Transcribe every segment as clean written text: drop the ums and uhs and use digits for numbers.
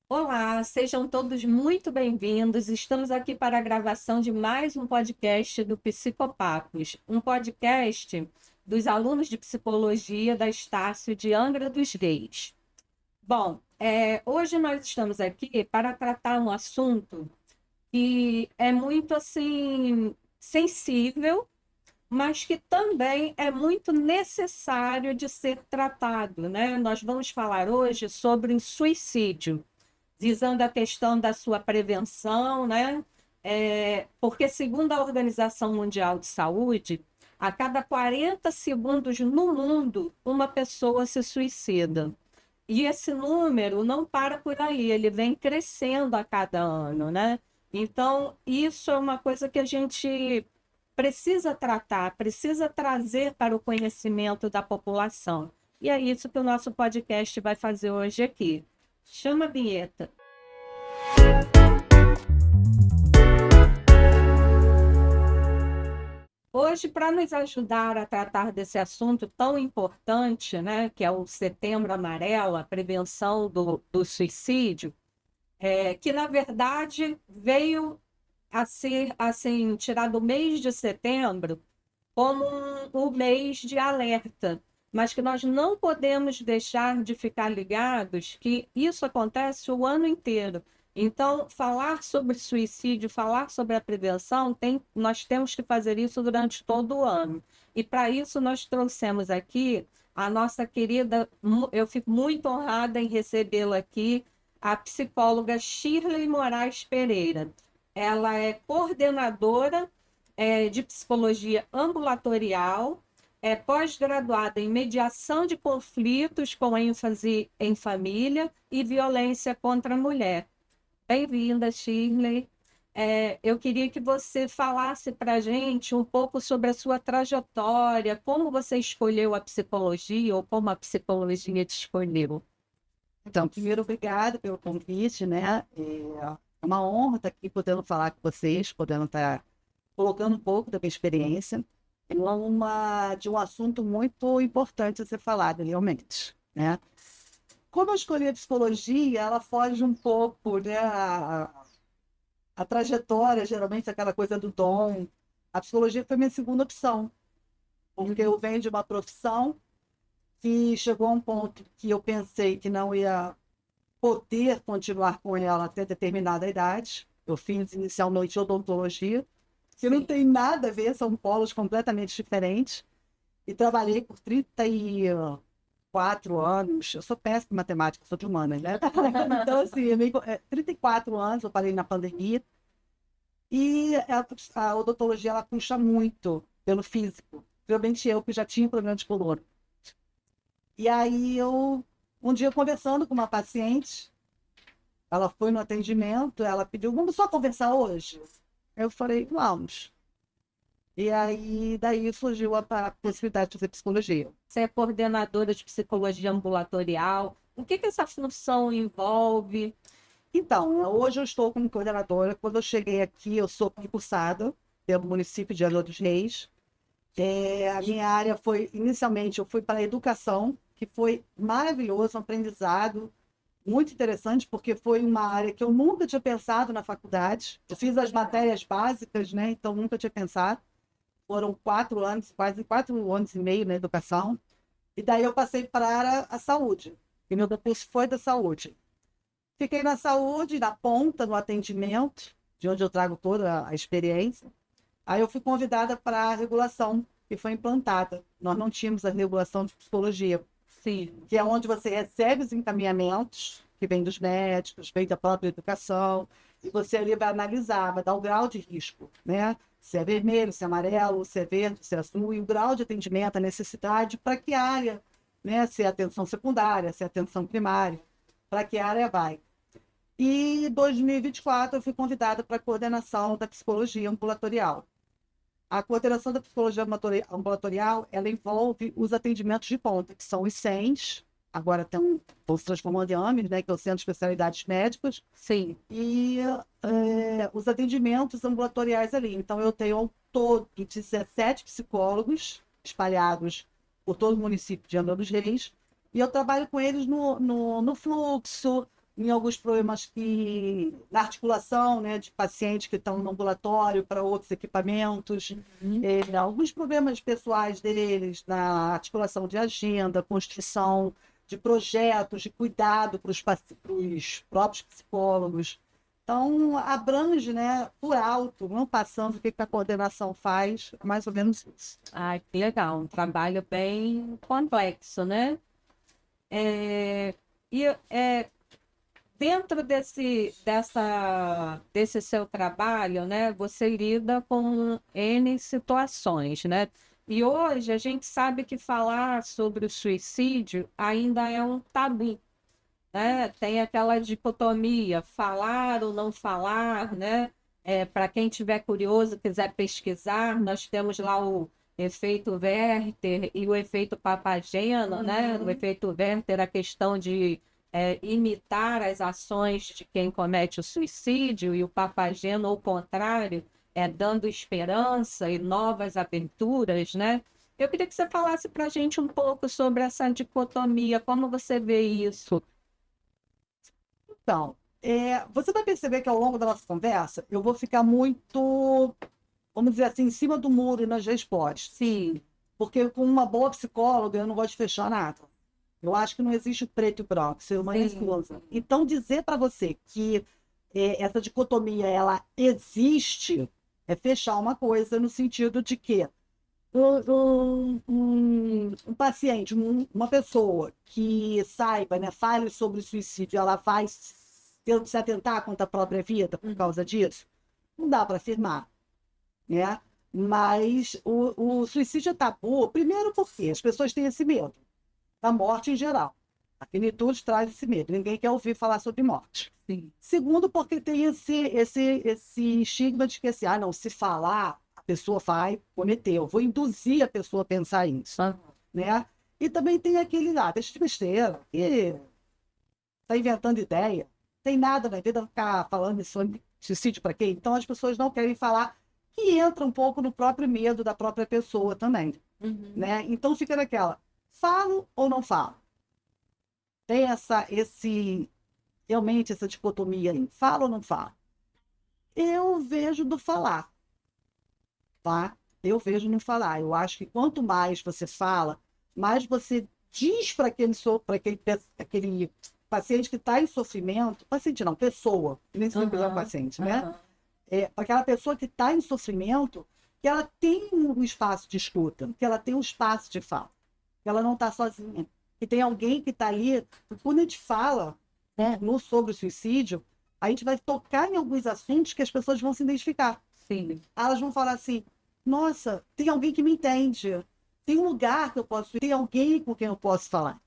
Olá, sejam todos muito bem-vindos. Estamos aqui para a gravação de mais um podcast do Psicopapos, um podcast dos alunos de psicologia da Estácio de Angra dos Reis. Bom, hoje nós estamos aqui para tratar um assunto que é muito assim sensível, mas que também é muito necessário de ser tratado, né? Nós vamos falar hoje sobre suicídio visando a questão da sua prevenção, né? Porque, segundo a Organização Mundial de Saúde, a cada 40 segundos no mundo, uma pessoa se suicida. E esse número não para por aí, ele vem crescendo a cada ano, né? Então, isso é uma coisa que a gente precisa tratar, precisa trazer para o conhecimento da população. E é isso que o nosso podcast vai fazer hoje aqui. Chama a vinheta. Hoje, para nos ajudar a tratar desse assunto tão importante, né, que é o Setembro Amarelo, a prevenção do suicídio, que na verdade veio a ser assim tirado o mês de setembro como o mês de alerta, mas que nós não podemos deixar de ficar ligados que isso acontece o ano inteiro. Então, falar sobre suicídio, falar sobre a prevenção, nós temos que fazer isso durante todo o ano. E para isso nós trouxemos aqui a nossa querida, eu fico muito honrada em recebê-la aqui, a psicóloga Shirley Moraes Pereira. Ela é coordenadora de psicologia ambulatorial, é pós-graduada em mediação de conflitos com ênfase em família e violência contra a mulher. Bem-vinda, Shirley. Eu queria que você falasse para a gente um pouco sobre a sua trajetória, como você escolheu a psicologia ou como a psicologia te escolheu. Então, primeiro, obrigado pelo convite, né? É uma honra estar aqui podendo falar com vocês, podendo estar colocando um pouco da minha experiência de um assunto muito importante a ser falado, realmente, né? Como eu escolhi a psicologia, ela foge um pouco, né? A trajetória, geralmente, aquela coisa do dom. A psicologia foi minha segunda opção, porque eu venho de uma profissão que chegou a um ponto que eu pensei que não ia poder continuar com ela até determinada idade. Eu fiz inicialmente odontologia, que não Sim. tem nada a ver, são polos completamente diferentes. E trabalhei por 34 anos. Eu sou péssima em matemática, sou de humanas, né? Então, assim, 34 anos, eu parei na pandemia. E a odontologia, ela puxa muito pelo físico. Realmente eu, que já tinha problema de coluna. E aí, um dia, conversando com uma paciente, ela foi no atendimento, ela pediu, vamos só conversar hoje? Eu falei, vamos. E aí, daí surgiu a possibilidade de fazer psicologia. Você é coordenadora de psicologia ambulatorial. O que que essa função envolve? Então, hoje eu estou como coordenadora. Quando eu cheguei aqui, eu sou concursada pelo município de Angra dos Reis. A minha área foi, inicialmente, eu fui para a educação, que foi maravilhoso, um aprendizado muito interessante, porque foi uma área que eu nunca tinha pensado na faculdade. Eu fiz as matérias básicas, né? Então nunca tinha pensado. Foram 4 anos, quase 4 anos e meio na educação. E daí eu passei para a saúde. E meu curso foi da saúde. Fiquei na saúde, na ponta, no atendimento, de onde eu trago toda a experiência. Aí eu fui convidada para a regulação, que foi implantada. Nós não tínhamos a regulação de psicologia, Sim. que é onde você recebe os encaminhamentos, que vem dos médicos, vem da própria educação, e você ali vai analisar, vai dar o grau de risco, né? Se é vermelho, se é amarelo, se é verde, se é azul, e o grau de atendimento, a necessidade, para que área, né? Se é atenção secundária, se é atenção primária, para que área vai. E em 2024 eu fui convidada para a coordenação da psicologia ambulatorial. A coordenação da psicologia ambulatorial, ela envolve os atendimentos de ponta, que são os CENs, agora estão se transformando em AMEs, né, que é o Centro de Especialidades Médicas, Sim. e os atendimentos ambulatoriais ali. Então, eu tenho ao todo 17 psicólogos espalhados por todo o município de Angra dos Reis, e eu trabalho com eles no fluxo, em alguns problemas que na articulação, né, de pacientes que estão no ambulatório para outros equipamentos, alguns problemas pessoais deles na articulação de agenda, construção de projetos, de cuidado para os próprios psicólogos. Então, abrange, né, por alto, não passando o que a coordenação faz, mais ou menos isso. Ai, que legal, um trabalho bem complexo, né? Dentro desse seu trabalho, né, você lida com N situações, né? E hoje a gente sabe que falar sobre o suicídio ainda é um tabu, né? Tem aquela dicotomia, falar ou não falar, né? Para quem tiver curioso, quiser pesquisar, nós temos lá o efeito Werther e o efeito Papageno, né? O efeito Werther, a questão de imitar as ações de quem comete o suicídio, e o Papageno, ao contrário, dando esperança e novas aberturas, né? Eu queria que você falasse para a gente um pouco sobre essa dicotomia, como você vê isso. Então, você vai perceber que ao longo da nossa conversa, eu vou ficar muito, vamos dizer assim, em cima do muro nas respostas. Sim. Porque com uma boa psicóloga, eu não gosto de fechar nada. Eu acho que não existe preto e branco, ser humano é cinza. Então, dizer para você que essa dicotomia ela existe é fechar uma coisa no sentido de que um paciente, uma pessoa que saiba, né, fale sobre suicídio, ela vai se atentar contra a própria vida por causa disso? Não dá para afirmar, né? Mas o suicídio é tabu, primeiro porque as pessoas têm esse medo da morte em geral. A finitude traz esse medo, ninguém quer ouvir falar sobre morte. Sim. Segundo, porque tem esse estigma de que assim, não, se falar, a pessoa vai cometer, eu vou induzir a pessoa a pensar isso, né? E também tem aquele lá, deixa de besteira, que está inventando ideia, tem nada na vida ficar falando sobre suicídio para quê? Então as pessoas não querem falar, que entra um pouco no próprio medo da própria pessoa também, né? Então fica naquela, falo ou não falo? Tem realmente essa dicotomia aí, falo ou não falo? Eu vejo do falar, tá? Eu vejo no falar. Eu acho que quanto mais você fala, mais você diz para aquele paciente que está em sofrimento, paciente não, pessoa, nem sempre é paciente, né? Aquela pessoa que está em sofrimento, que ela tem um espaço de escuta, que ela tem um espaço de fala, que ela não está sozinha, que tem alguém que está ali. Quando a gente fala, né, sobre o suicídio, a gente vai tocar em alguns assuntos que as pessoas vão se identificar. Sim. Elas vão falar assim, nossa, tem alguém que me entende, tem um lugar que eu posso ir, tem alguém com quem eu posso falar.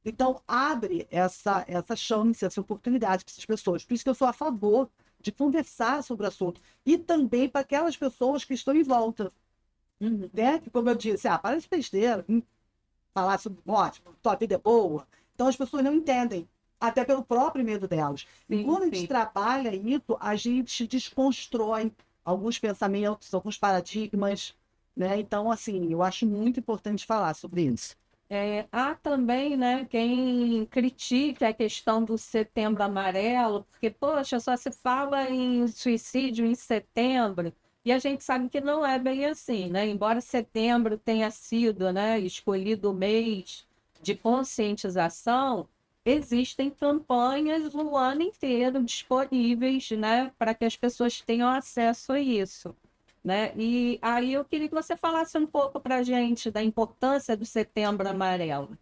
Então, abre essa chance, essa oportunidade para essas pessoas. Por isso que eu sou a favor de conversar sobre o assunto. E também para aquelas pessoas que estão em volta. Né? Que, como eu disse, para de besteira, falar sobre morte, tua vida é boa. Então, as pessoas não entendem, até pelo próprio medo delas. E quando a gente trabalha isso, a gente desconstrói alguns pensamentos, alguns paradigmas, né? Então, assim, eu acho muito importante falar sobre isso. Há também, né, quem critica a questão do Setembro Amarelo, porque, poxa, só se fala em suicídio em setembro, e a gente sabe que não é bem assim, né? Embora setembro tenha sido, né, escolhido o mês de conscientização, existem campanhas o ano inteiro disponíveis, né, para que as pessoas tenham acesso a isso, né? E aí eu queria que você falasse um pouco para a gente da importância do Setembro Amarelo.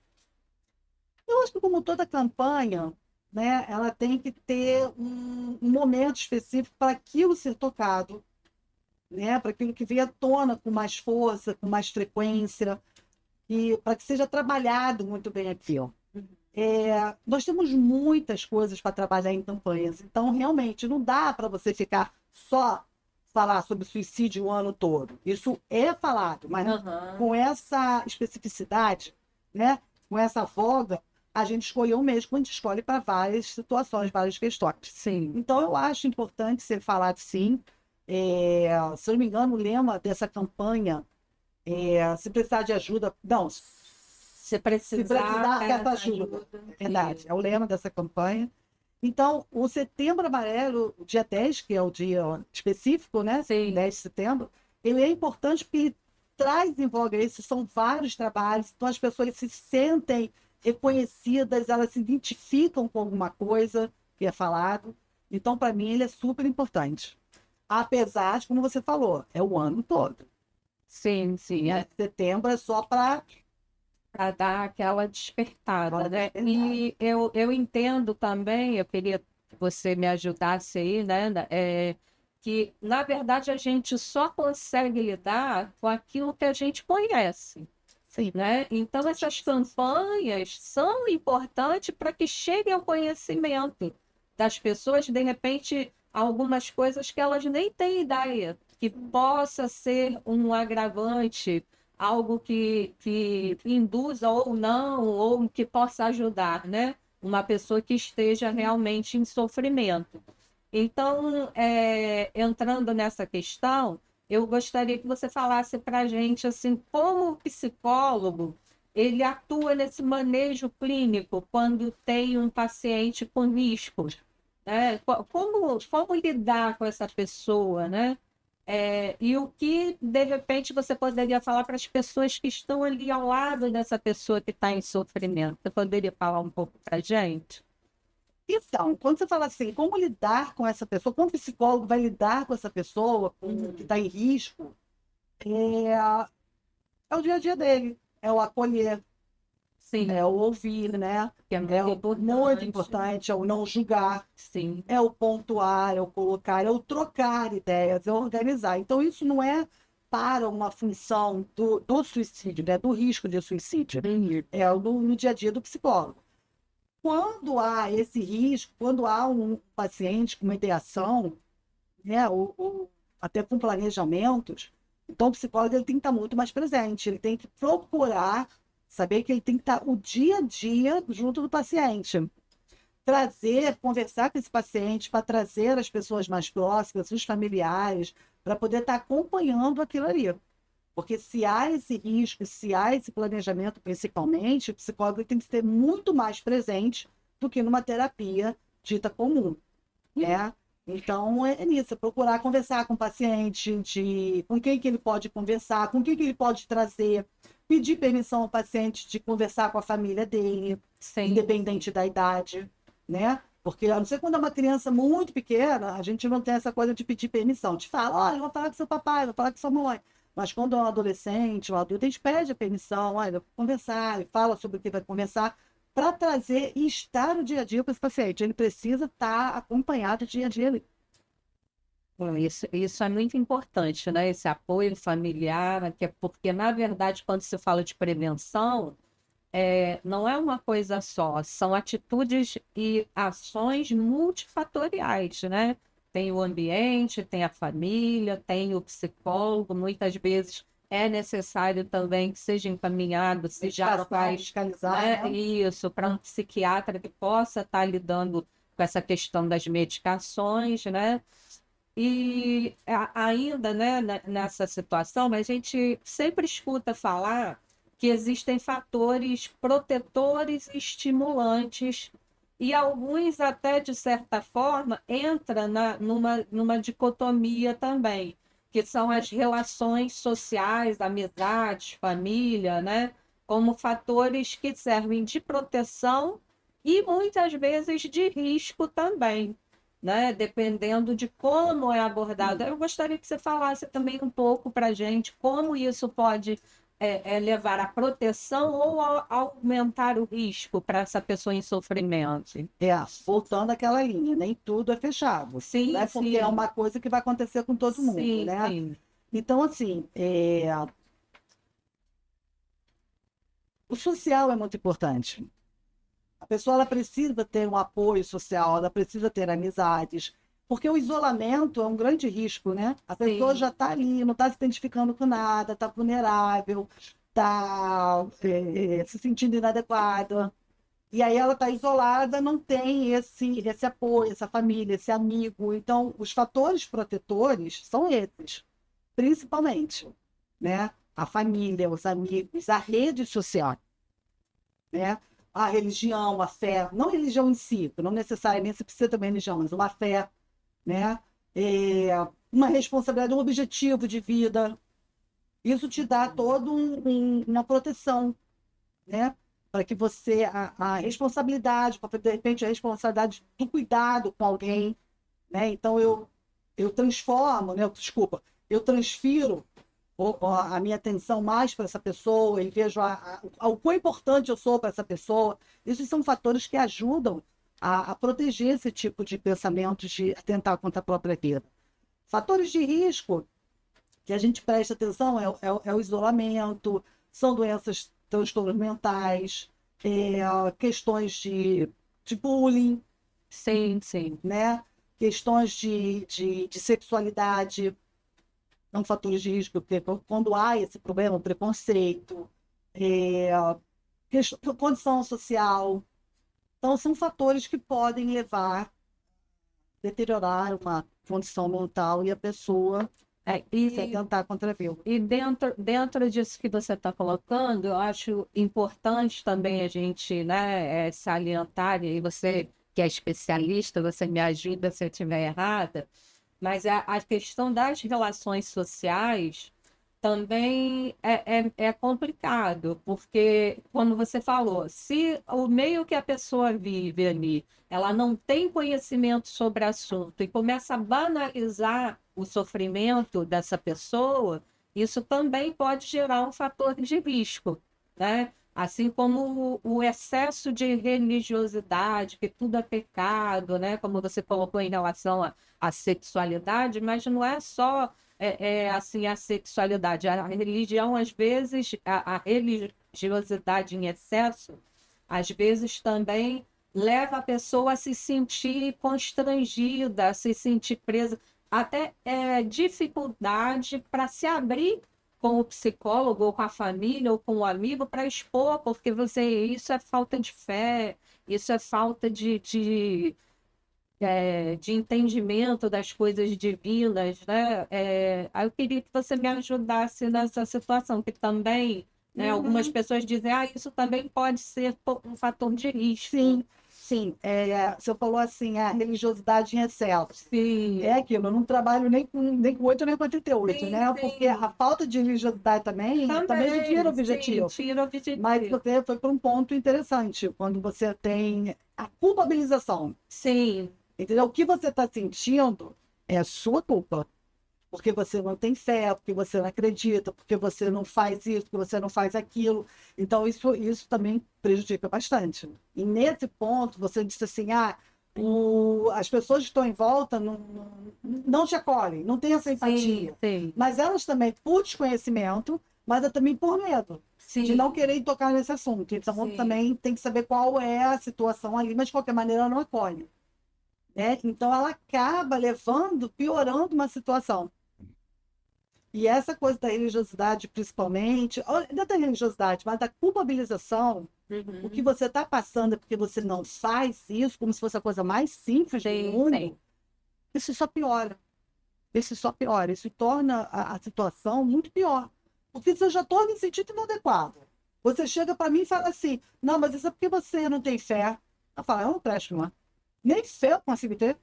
Eu acho que, como toda campanha, né, ela tem que ter um momento específico para aquilo ser tocado, né, para aquilo que venha à tona com mais força, com mais frequência, e para que seja trabalhado muito bem aquilo. Nós temos muitas coisas para trabalhar em campanhas, então realmente não dá para você ficar só falar sobre suicídio o ano todo. Isso é falado, mas com essa especificidade, né, com essa folga, a gente escolheu mesmo, a gente escolhe para várias situações, várias questões. Sim. Então, eu acho importante ser falado, sim. Se eu não me engano, o lema dessa campanha é se precisar de ajuda... Não, se precisar dessa ajuda. Verdade, é o lema dessa campanha. Então, o Setembro Amarelo, o dia 10, que é o dia específico, né? Sim. 10 de setembro, ele é importante porque ele traz em voga isso, são vários trabalhos, então as pessoas se sentem reconhecidas, elas se identificam com alguma coisa que é falado. Então, para mim, ele é super importante. Apesar de, como você falou, é o ano todo. Sim, sim. Setembro é só para Para dar aquela despertada, né? E eu entendo também, eu queria que você me ajudasse aí, né? Que, na verdade, a gente só consegue lidar com aquilo que a gente conhece, sim, né? Então, essas campanhas são importantes para que chegue ao conhecimento das pessoas, de repente, algumas coisas que elas nem têm ideia, que possa ser um agravante, algo que induza ou não, ou que possa ajudar, né? Uma pessoa que esteja realmente em sofrimento. Então, entrando nessa questão, eu gostaria que você falasse para a gente, assim, como o psicólogo ele atua nesse manejo clínico quando tem um paciente com riscos, né? Como lidar com essa pessoa, né? E o que, de repente, você poderia falar para as pessoas que estão ali ao lado dessa pessoa que está em sofrimento? Você poderia falar um pouco para a gente? então, quando você fala assim, como lidar com essa pessoa, como o psicólogo vai lidar com essa pessoa que está em risco, é o dia a dia dele, é o acolher, Sim, é o ouvir, né? que é É muito muito importante. importante, é o não julgar, Sim, é o pontuar, é o colocar, é o trocar ideias, é o organizar. Então, isso não é para uma função do suicídio, né? Do risco de suicídio, é no dia a dia do psicólogo. Quando há esse risco, quando há um paciente com uma ideação, né, até com planejamentos, então o psicólogo ele tem que estar muito mais presente, ele tem que procurar saber que ele tem que estar o dia a dia junto do paciente. Trazer, conversar com esse paciente para trazer as pessoas mais próximas, os familiares, para poder estar acompanhando aquilo ali. Porque se há esse risco, se há esse planejamento, principalmente, o psicólogo tem que ser muito mais presente do que numa terapia dita comum, né? Então, é nisso, é procurar conversar com o paciente, com quem que ele pode conversar, com quem que ele pode trazer, pedir permissão ao paciente de conversar com a família dele, sim, independente da idade, né? Porque, a não ser quando é uma criança muito pequena, a gente não tem essa coisa de pedir permissão. Te fala, olha, eu vou falar com seu papai, eu vou falar com sua mãe. Mas quando é um adolescente, um adulto, a gente pede a permissão, olha, eu vou conversar, fala sobre o que vai conversar, para trazer e estar no dia a dia com esse paciente. Ele precisa estar acompanhado dia a dia. bom, isso é muito importante, né? Esse apoio familiar, que é porque, na verdade, quando se fala de prevenção, não é uma coisa só, são atitudes e ações multifatoriais, né? Tem o ambiente, tem a família, tem o psicólogo, muitas vezes é necessário também que seja encaminhado, se já faz, Fiscalizar, né, né? isso, para um psiquiatra que possa estar lidando com essa questão das medicações, né? E ainda, né, nessa situação, a gente sempre escuta falar que existem fatores protetores e estimulantes, e alguns até, de certa forma, entram numa dicotomia também, que são as relações sociais, amizades, família, né, como fatores que servem de proteção e muitas vezes de risco também, né? Dependendo de como é abordado. Eu gostaria que você falasse também um pouco para a gente como isso pode levar à proteção ou aumentar o risco para essa pessoa em sofrimento. É, voltando àquela linha, nem tudo é fechado. Não Sim, é porque é sim, uma coisa que vai acontecer com todo mundo, sim, né? sim, Então, assim, o social é muito importante. A pessoa ela precisa ter um apoio social, ela precisa ter amizades, porque o isolamento é um grande risco, né? A pessoa sim, já está ali, não está se identificando com nada, está vulnerável, está se sentindo inadequada. E aí ela está isolada, não tem esse apoio, essa família, esse amigo. Então, os fatores protetores são esses, principalmente, né? A família, os amigos, a rede social, né? a religião, a fé, não religião em si, não necessariamente você precisa também religião, mas uma fé, né? Uma responsabilidade, um objetivo de vida. Isso te dá toda uma proteção, né? Para que você, a responsabilidade, para de repente a responsabilidade do cuidado com alguém, né? Então eu transformo, né? Desculpa, eu transfiro a minha atenção mais para essa pessoa e vejo o quão importante eu sou para essa pessoa. Esses são fatores que ajudam a proteger esse tipo de pensamentos de atentar contra a própria vida. Fatores de risco que a gente presta atenção é o isolamento, são doenças, transtornos mentais, questões de bullying, Sim, sim. né? Questões de sexualidade, são fatores de risco, porque quando há esse problema, o preconceito, condição social, então são fatores que podem levar a deteriorar uma condição mental e a pessoa se atentar contra a vida. E dentro disso que você está colocando, eu acho importante também a gente, né, salientar, e você que é especialista, você me ajuda se eu estiver errada, mas a questão das relações sociais também é complicado, porque, como você falou, se o meio que a pessoa vive ali, ela não tem conhecimento sobre o assunto e começa a banalizar o sofrimento dessa pessoa, isso também pode gerar um fator de risco, né? Assim como o excesso de religiosidade, que tudo é pecado, né? Como você colocou em relação à sexualidade, mas não é só assim a sexualidade. A religião, às vezes, a religiosidade em excesso, às vezes também leva a pessoa a se sentir constrangida, a se sentir presa, até dificuldade para se abrir com o psicólogo, ou com a família, ou com o amigo, para expor, porque isso é falta de fé, isso é falta de entendimento das coisas divinas, né? Aí eu queria que você me ajudasse nessa situação, que também, né, algumas pessoas dizem, isso também pode ser um fator de risco. Sim, sim. Você falou assim, a religiosidade em excesso. Sim. É aquilo, eu não trabalho nem com 8 nem com 88, Sim, né? sim. Porque a falta de religiosidade também tira o objetivo. Sim, tira o objetivo. Mas você foi para um ponto interessante, quando você tem a culpabilização. Sim. Entendeu? O que você está sentindo é a sua culpa. Porque você não tem fé, porque você não acredita, porque você não faz isso, porque você não faz aquilo. Então, isso também prejudica bastante. E nesse ponto, você disse assim, as pessoas que estão em volta não te acolhem, não têm essa empatia. Sim. Mas elas também, por desconhecimento, mas também por medo. Sim. De não querer tocar nesse assunto. Então, Sim. também tem que saber qual é a situação ali, mas de qualquer maneira ela não acolhe. Né? Então, ela acaba piorando uma situação. E essa coisa da religiosidade, principalmente, não da religiosidade, mas da culpabilização, o que você está passando é porque você não faz isso, como se fosse a coisa mais simples do mundo, isso só piora. Isso torna a situação muito pior. Porque se eu já estou me sentindo inadequado, você chega para mim e fala assim, não, mas isso é porque você não tem fé. Eu falo, eu não presto, não. Nem fé eu consigo ter.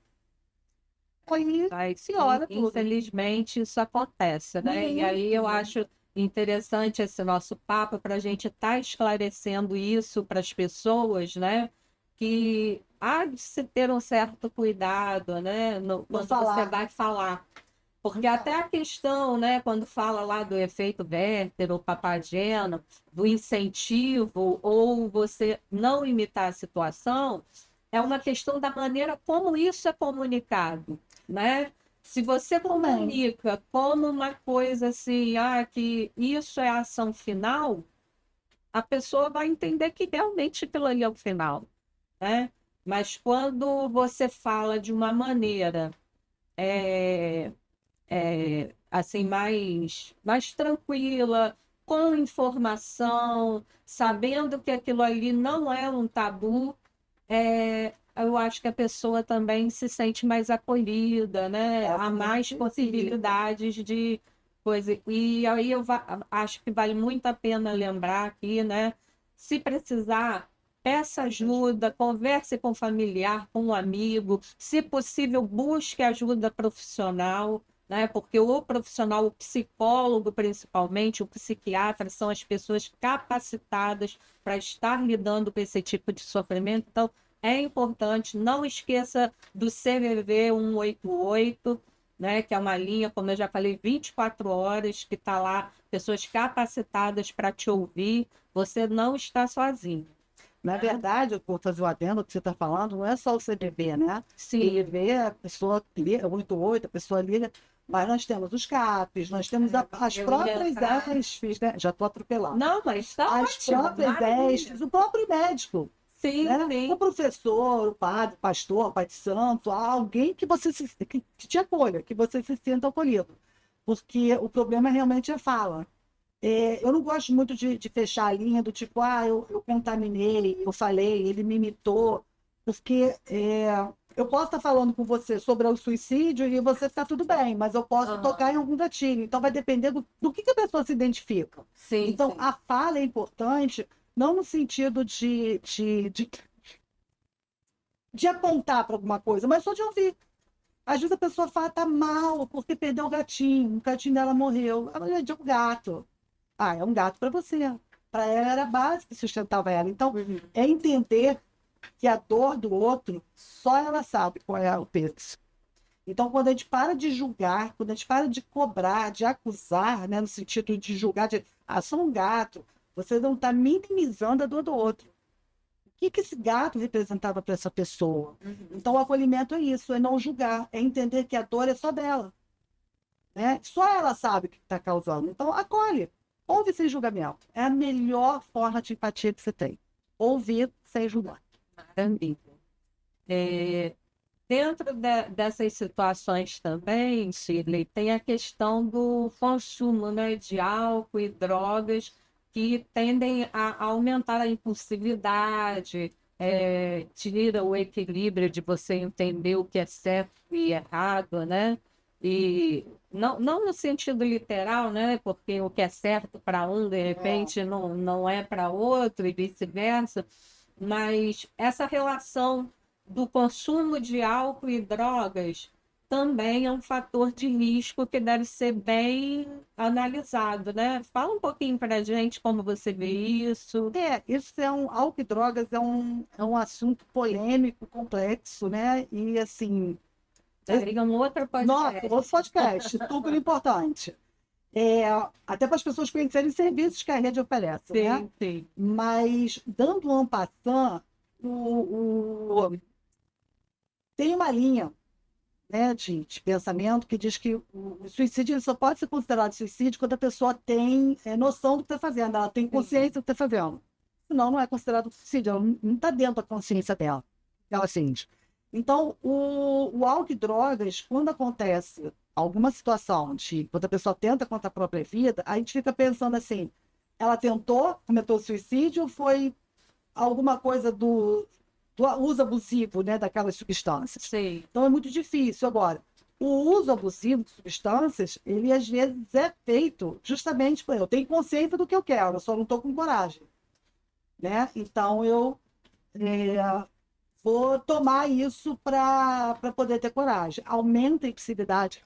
Piora tudo. Infelizmente, isso acontece, né? E aí eu acho interessante esse nosso papo para a gente estar esclarecendo isso para as pessoas, né? Que há de se ter um certo cuidado, né? Quando você vai falar. Porque até a questão, né, quando fala lá do efeito Werther ou Papageno, do incentivo ou você não imitar a situação, é uma questão da maneira como isso é comunicado, né? Se você comunica como uma coisa assim, que isso é a ação final, a pessoa vai entender que realmente aquilo ali é o final, né? Mas quando você fala de uma maneira assim, mais tranquila, com informação, sabendo que aquilo ali não é um tabu, eu acho que a pessoa também se sente mais acolhida, né? Há mais possibilidades de coisa. E aí acho que vale muito a pena lembrar aqui, né? Se precisar, peça ajuda, converse com um familiar, com um amigo, se possível, busque ajuda profissional, né? Porque o profissional, o psicólogo principalmente, o psiquiatra, são as pessoas capacitadas para estar lidando com esse tipo de sofrimento. Então, é importante, não esqueça do CVV 188, né? Que é uma linha, como eu já falei, 24 horas, que está lá, pessoas capacitadas para te ouvir. Você não está sozinho. Na verdade, por fazer o adendo que você está falando, não é só o CVV, né? Sim. CVV, a pessoa liga, 88, a pessoa liga, mas nós temos os CAPs, nós temos as próprias ESFs, né? Já estou atropelando. Não, mas está As ótimo. próprias ESFs, o próprio médico. Sim, Né? sim. O professor, o padre, o pastor, o pai de santo, alguém que você que te acolha, que você se sinta acolhido. Porque o problema realmente é fala. Eu não gosto muito de fechar a linha do tipo, eu contaminei, eu falei, ele me imitou, porque eu posso estar falando com você sobre o suicídio e você está tudo bem, mas eu posso tocar em algum gatilho. Então vai depender do que a pessoa se identifica. Sim, então sim. a fala é importante, não no sentido de apontar para alguma coisa, mas só de ouvir. Às vezes a pessoa fala, tá mal, porque perdeu o gatinho dela morreu. Ela é de um gato. É um gato para você. Para ela era a base que sustentava ela. Então, é entender que a dor do outro, só ela sabe qual é o peso. Então, quando a gente para de julgar, quando a gente para de cobrar, de acusar, né, no sentido de julgar, sou um gato, você não está minimizando a dor do outro. O que esse gato representava para essa pessoa? Então, o acolhimento é isso, é não julgar, é entender que a dor é só dela. Né? Só ela sabe o que está causando. Então, acolhe. Ouve sem julgamento. É a melhor forma de empatia que você tem. Ouvir sem julgar. Maravilha. Dentro dessas situações também, Shirley, tem a questão do consumo, né, de álcool e drogas que tendem a aumentar a impulsividade, tira o equilíbrio de você entender o que é certo e errado, né? E não no sentido literal, né? Porque o que é certo para um, de repente, não é para outro e vice-versa, mas essa relação do consumo de álcool e drogas também é um fator de risco que deve ser bem analisado, né? Fala um pouquinho para a gente como você vê isso. Isso álcool e drogas é um assunto polêmico, complexo, né? E assim. Seria um outro Nossa, podcast. outro podcast, super importante. Até para as pessoas conhecerem os serviços que a rede oferece, né? Sim, sim. Mas, dando um passant, tem uma linha, né, de pensamento que diz que o suicídio ele só pode ser considerado suicídio quando a pessoa tem noção do que está fazendo, ela tem consciência do que está fazendo. Senão, não é considerado suicídio, ela não está dentro da consciência dela. Ela sente. Então, o álcool e drogas, quando acontece alguma situação quando a pessoa tenta contra a própria vida, a gente fica pensando assim, ela tentou, cometeu suicídio, ou foi alguma coisa do uso abusivo, né, daquelas substâncias. Sim. Então é muito difícil. Agora, o uso abusivo de substâncias, ele às vezes é feito justamente por eu tenho consciência do que eu quero, eu só não estou com coragem. Né? Então eu vou tomar isso para poder ter coragem. Aumenta a impulsividade.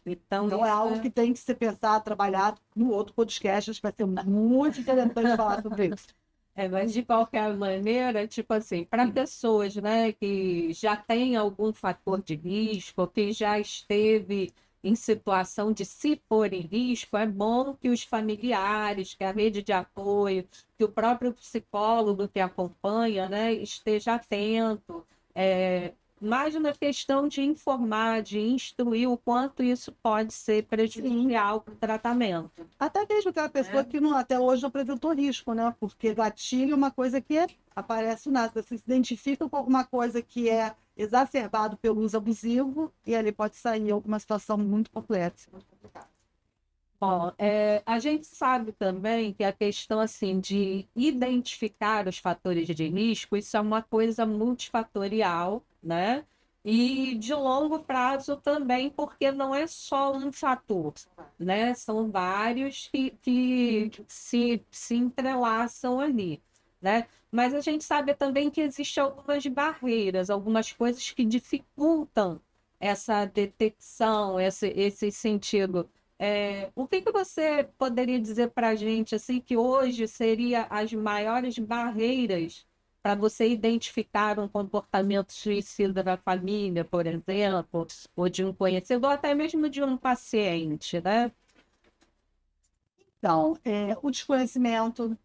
Então é algo que tem que ser pensado, trabalhado no outro podcast, acho que vai ser muito interessante falar sobre isso. Mas de qualquer maneira, tipo assim, para pessoas, né, que já têm algum fator de risco, que já esteve em situação de se pôr em risco, é bom que os familiares, que a rede de apoio, que o próprio psicólogo que acompanha, né, esteja atento, mais na questão de informar, de instruir o quanto isso pode ser prejudicial para o tratamento. Até mesmo aquela pessoa que até hoje não apresentou risco, né? Porque gatilho é uma coisa que aparece nada. Você se identifica com alguma coisa que é exacerbado pelo uso abusivo e ali pode sair alguma situação muito complexa. Bom, a gente sabe também que a questão assim de identificar os fatores de risco, isso é uma coisa multifatorial, né? e de longo prazo também, porque não é só um fator, né? São vários que se entrelaçam ali, né? Mas a gente sabe também que existem algumas barreiras, algumas coisas que dificultam essa detecção, esse sentido. O que que você poderia dizer para a gente assim que hoje seria as maiores barreiras para você identificar um comportamento suicida da família, por exemplo, ou de um conhecido, ou até mesmo de um paciente, né? Então, o desconhecimento,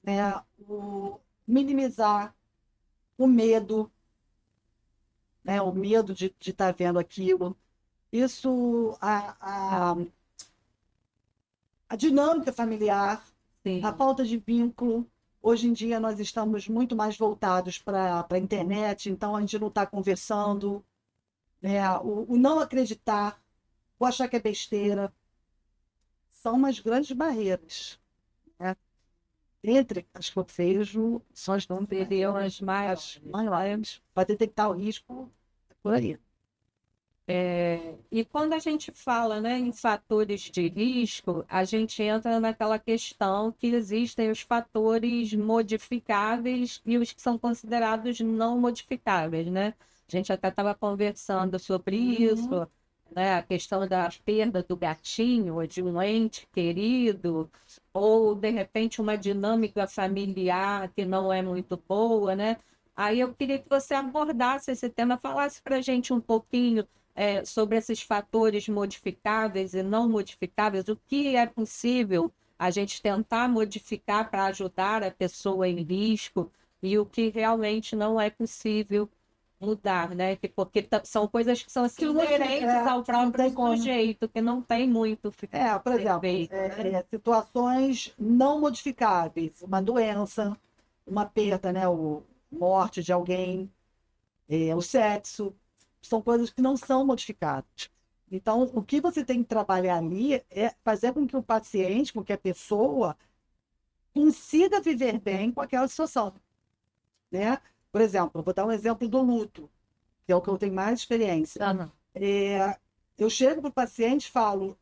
né, minimizar o medo, né, o medo de estar vendo aquilo. Isso, a dinâmica familiar, Sim, a falta de vínculo. Hoje em dia nós estamos muito mais voltados para a internet, então a gente não está conversando, né? O não acreditar, o achar que é besteira, são umas grandes barreiras, né? Entre as que eu vejo, são as não seriam as as maiores. maiores, para detectar o risco é por aí. E quando a gente fala, né, em fatores de risco, a gente entra naquela questão que existem os fatores modificáveis e os que são considerados não modificáveis, né? A gente até estava conversando sobre isso, né? A questão da perda do gatinho, ou de um ente querido, ou de repente uma dinâmica familiar que não é muito boa, né? Aí eu queria que você abordasse esse tema, falasse para a gente um pouquinho sobre esses fatores modificáveis e não modificáveis, o que é possível a gente tentar modificar para ajudar a pessoa em risco e o que realmente não é possível mudar, né? Porque são coisas que são assim, inerentes ao Não próprio tem como. sujeito, que não tem muito Por exemplo, feito, né? situações não modificáveis, uma doença, uma perda, né, morte de alguém, o sexo, são coisas que não são modificadas. Então, o que você tem que trabalhar ali é fazer com que o paciente, com que a pessoa consiga viver bem com aquela situação, né? Por exemplo, eu vou dar um exemplo do luto, que é o que eu tenho mais experiência. Ah, não. Eu chego para o paciente e falo,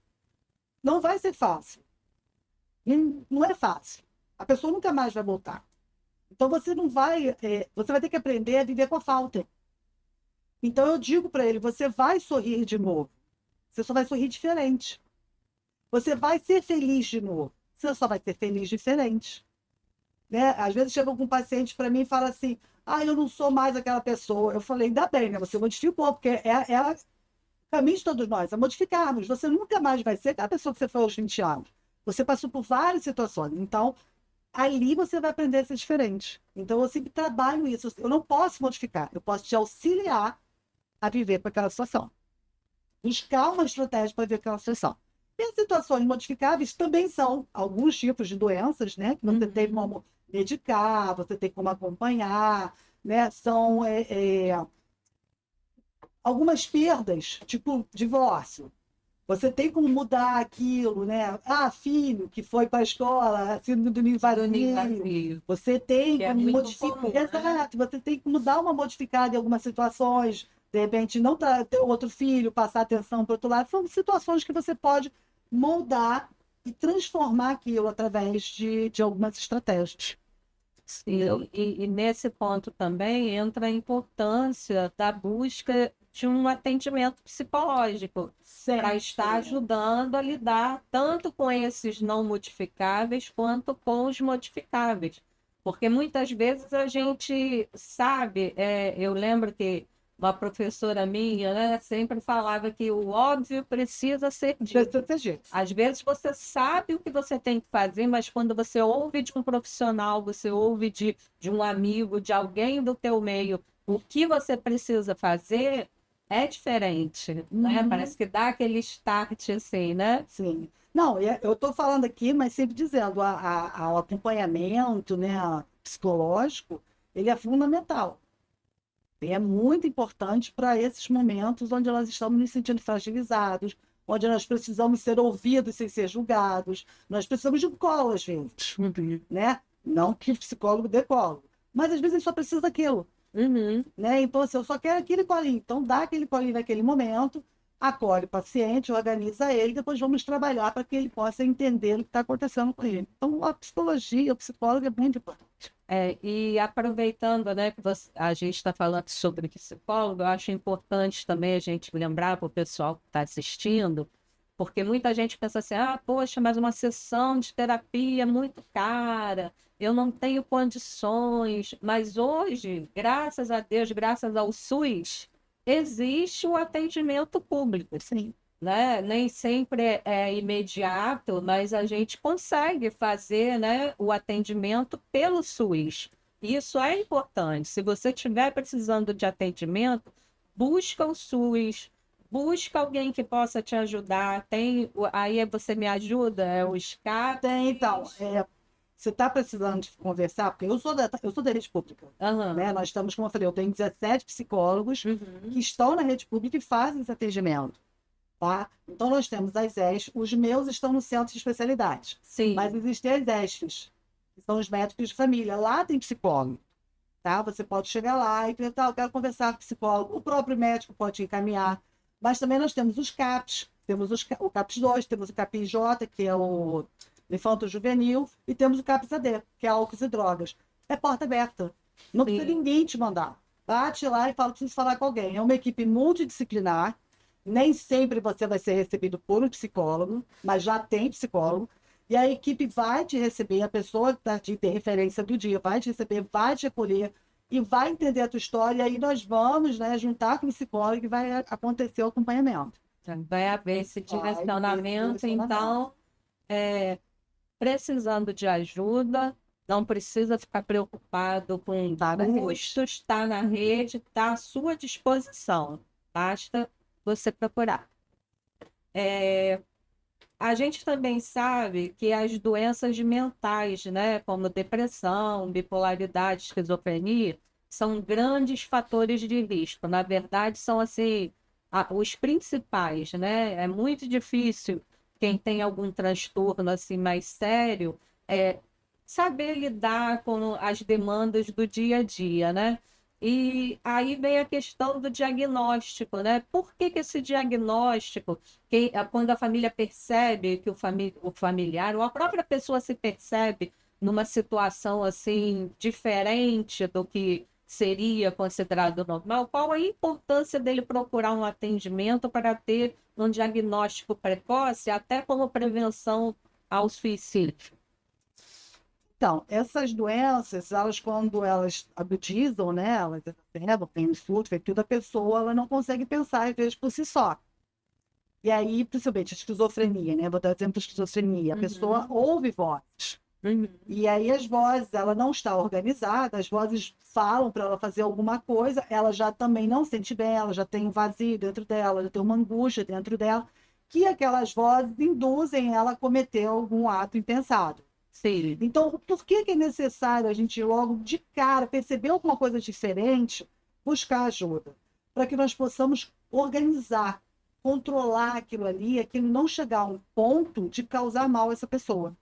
não vai ser fácil. E não é fácil. A pessoa nunca mais vai voltar. Então você não vai, você vai ter que aprender a viver com a falta. Então eu digo para ele, você vai sorrir de novo. Você só vai sorrir diferente. Você vai ser feliz de novo. Você só vai ser feliz diferente. Né? Às vezes chega algum paciente para mim e fala assim, eu não sou mais aquela pessoa. Eu falei, ainda bem, né? Você modificou, porque é o caminho de todos nós, é modificarmos. Você nunca mais vai ser aquela pessoa que você foi aos 20 anos. Você passou por várias situações. Então, ali você vai aprender a ser diferente. Então, eu sempre trabalho isso. Eu não posso modificar, eu posso te auxiliar a viver com aquela situação. Buscar uma estratégia para viver com aquela situação. E as situações modificáveis também são alguns tipos de doenças, né? Que você tem como medicar, você tem como acompanhar, né? São algumas perdas, tipo divórcio. Você tem como mudar aquilo, né? Filho que foi para a escola, síndrome do ninho vazio. Você tem Que é como muito modificar. comum, né? Exato, você tem como dar uma modificada em algumas situações. De repente, não ter outro filho, passar atenção para o outro lado. São situações que você pode moldar e transformar aquilo através de algumas estratégias. E nesse ponto também entra a importância da busca de um atendimento psicológico para Sempre. estar ajudando a lidar tanto com esses não modificáveis quanto com os modificáveis. Porque muitas vezes a gente sabe, eu lembro que uma professora minha, né, sempre falava que o óbvio precisa ser dito. Às vezes você sabe o que você tem que fazer, mas quando você ouve de um profissional, você ouve de um amigo, de alguém do teu meio, o que você precisa fazer é diferente, né? Parece que dá aquele start assim, né? Sim. Não, eu estou falando aqui, mas sempre dizendo, o acompanhamento, né, psicológico, ele é fundamental. E é muito importante para esses momentos onde nós estamos nos sentindo fragilizados, onde nós precisamos ser ouvidos sem ser julgados. Nós precisamos de um colo, às vezes, né? Não que o psicólogo dê colo, mas às vezes ele só precisa daquilo. Uhum. né? Então, assim, eu só quero aquele colinho. Então, dá aquele colinho naquele momento, acolhe o paciente, organiza ele, depois vamos trabalhar para que ele possa entender o que está acontecendo com ele. Então, a psicologia, o psicólogo é muito importante. E aproveitando, né, que a gente está falando sobre psicólogo, eu acho importante também a gente lembrar para o pessoal que está assistindo, porque muita gente pensa assim, ah, poxa, mas uma sessão de terapia é muito cara, eu não tenho condições, mas hoje, graças a Deus, graças ao SUS, existe o atendimento público, Sim. né? Nem sempre é imediato, mas a gente consegue fazer, né, o atendimento pelo SUS. Isso é importante. Se você estiver precisando de atendimento, busca o SUS, busca alguém que possa te ajudar. Aí você me ajuda, é o SCAP. Tem, então, você está precisando de conversar, porque eu sou da rede pública, Aham. né? Nós estamos, como eu falei, eu tenho 17 psicólogos que Uhum. estão na rede pública e fazem esse atendimento. Tá? Então, nós temos as ESF, os meus estão no centro de especialidade, mas Sim, existem as ESFs, que são os médicos de família. Lá tem psicólogo, tá? Você pode chegar lá e perguntar, eu quero conversar com o psicólogo. O próprio médico pode te encaminhar. Mas também nós temos os CAPs, temos o CAPS 2, temos o CAPIJ, que é o Infanto Juvenil, e temos o CAPS AD, que é álcool e drogas. É porta aberta. Não precisa sim. ninguém te mandar. Bate lá e fala, preciso falar com alguém. É uma equipe multidisciplinar. Nem sempre você vai ser recebido por um psicólogo, mas já tem psicólogo. E a equipe vai te receber, a pessoa de referência do dia vai te receber, vai te acolher e vai entender a tua história. E aí nós vamos, né, juntar com o psicólogo e vai acontecer o acompanhamento. Vai haver esse Vai ter esse direcionamento, direcionamento. então, precisando de ajuda, não precisa ficar preocupado com Tá na rede. custos, está na rede, está à sua disposição. Basta você procurar. A gente também sabe que as doenças mentais, né, como depressão, bipolaridade, esquizofrenia, são grandes fatores de risco. Na verdade, são assim, os principais, né? É muito difícil quem tem algum transtorno assim mais sério saber lidar com as demandas do dia a dia, né? E aí vem a questão do diagnóstico, né? Por que que esse diagnóstico, quando a família percebe que o familiar ou a própria pessoa se percebe numa situação assim diferente do que seria considerado normal, qual a importância dele procurar um atendimento para ter um diagnóstico precoce, até como prevenção ao suicídio? Então, essas doenças, elas quando elas agudizam, né, elas exacerbam, tem um surto, tem tudo, a pessoa ela não consegue pensar, às vezes, por si só. E aí, principalmente a esquizofrenia, né? Vou dar exemplo de esquizofrenia. A pessoa Uhum, ouve vozes. uhum, E aí as vozes, ela não está organizada, as vozes falam para ela fazer alguma coisa, ela já também não sente bem, ela já tem um vazio dentro dela, já tem uma angústia dentro dela, que aquelas vozes induzem ela a cometer algum ato impensado. sim. Então, por que que é necessário a gente logo de cara perceber alguma coisa diferente, buscar ajuda, para que nós possamos organizar, controlar aquilo ali, aquilo não chegar a um ponto de causar mal a essa pessoa.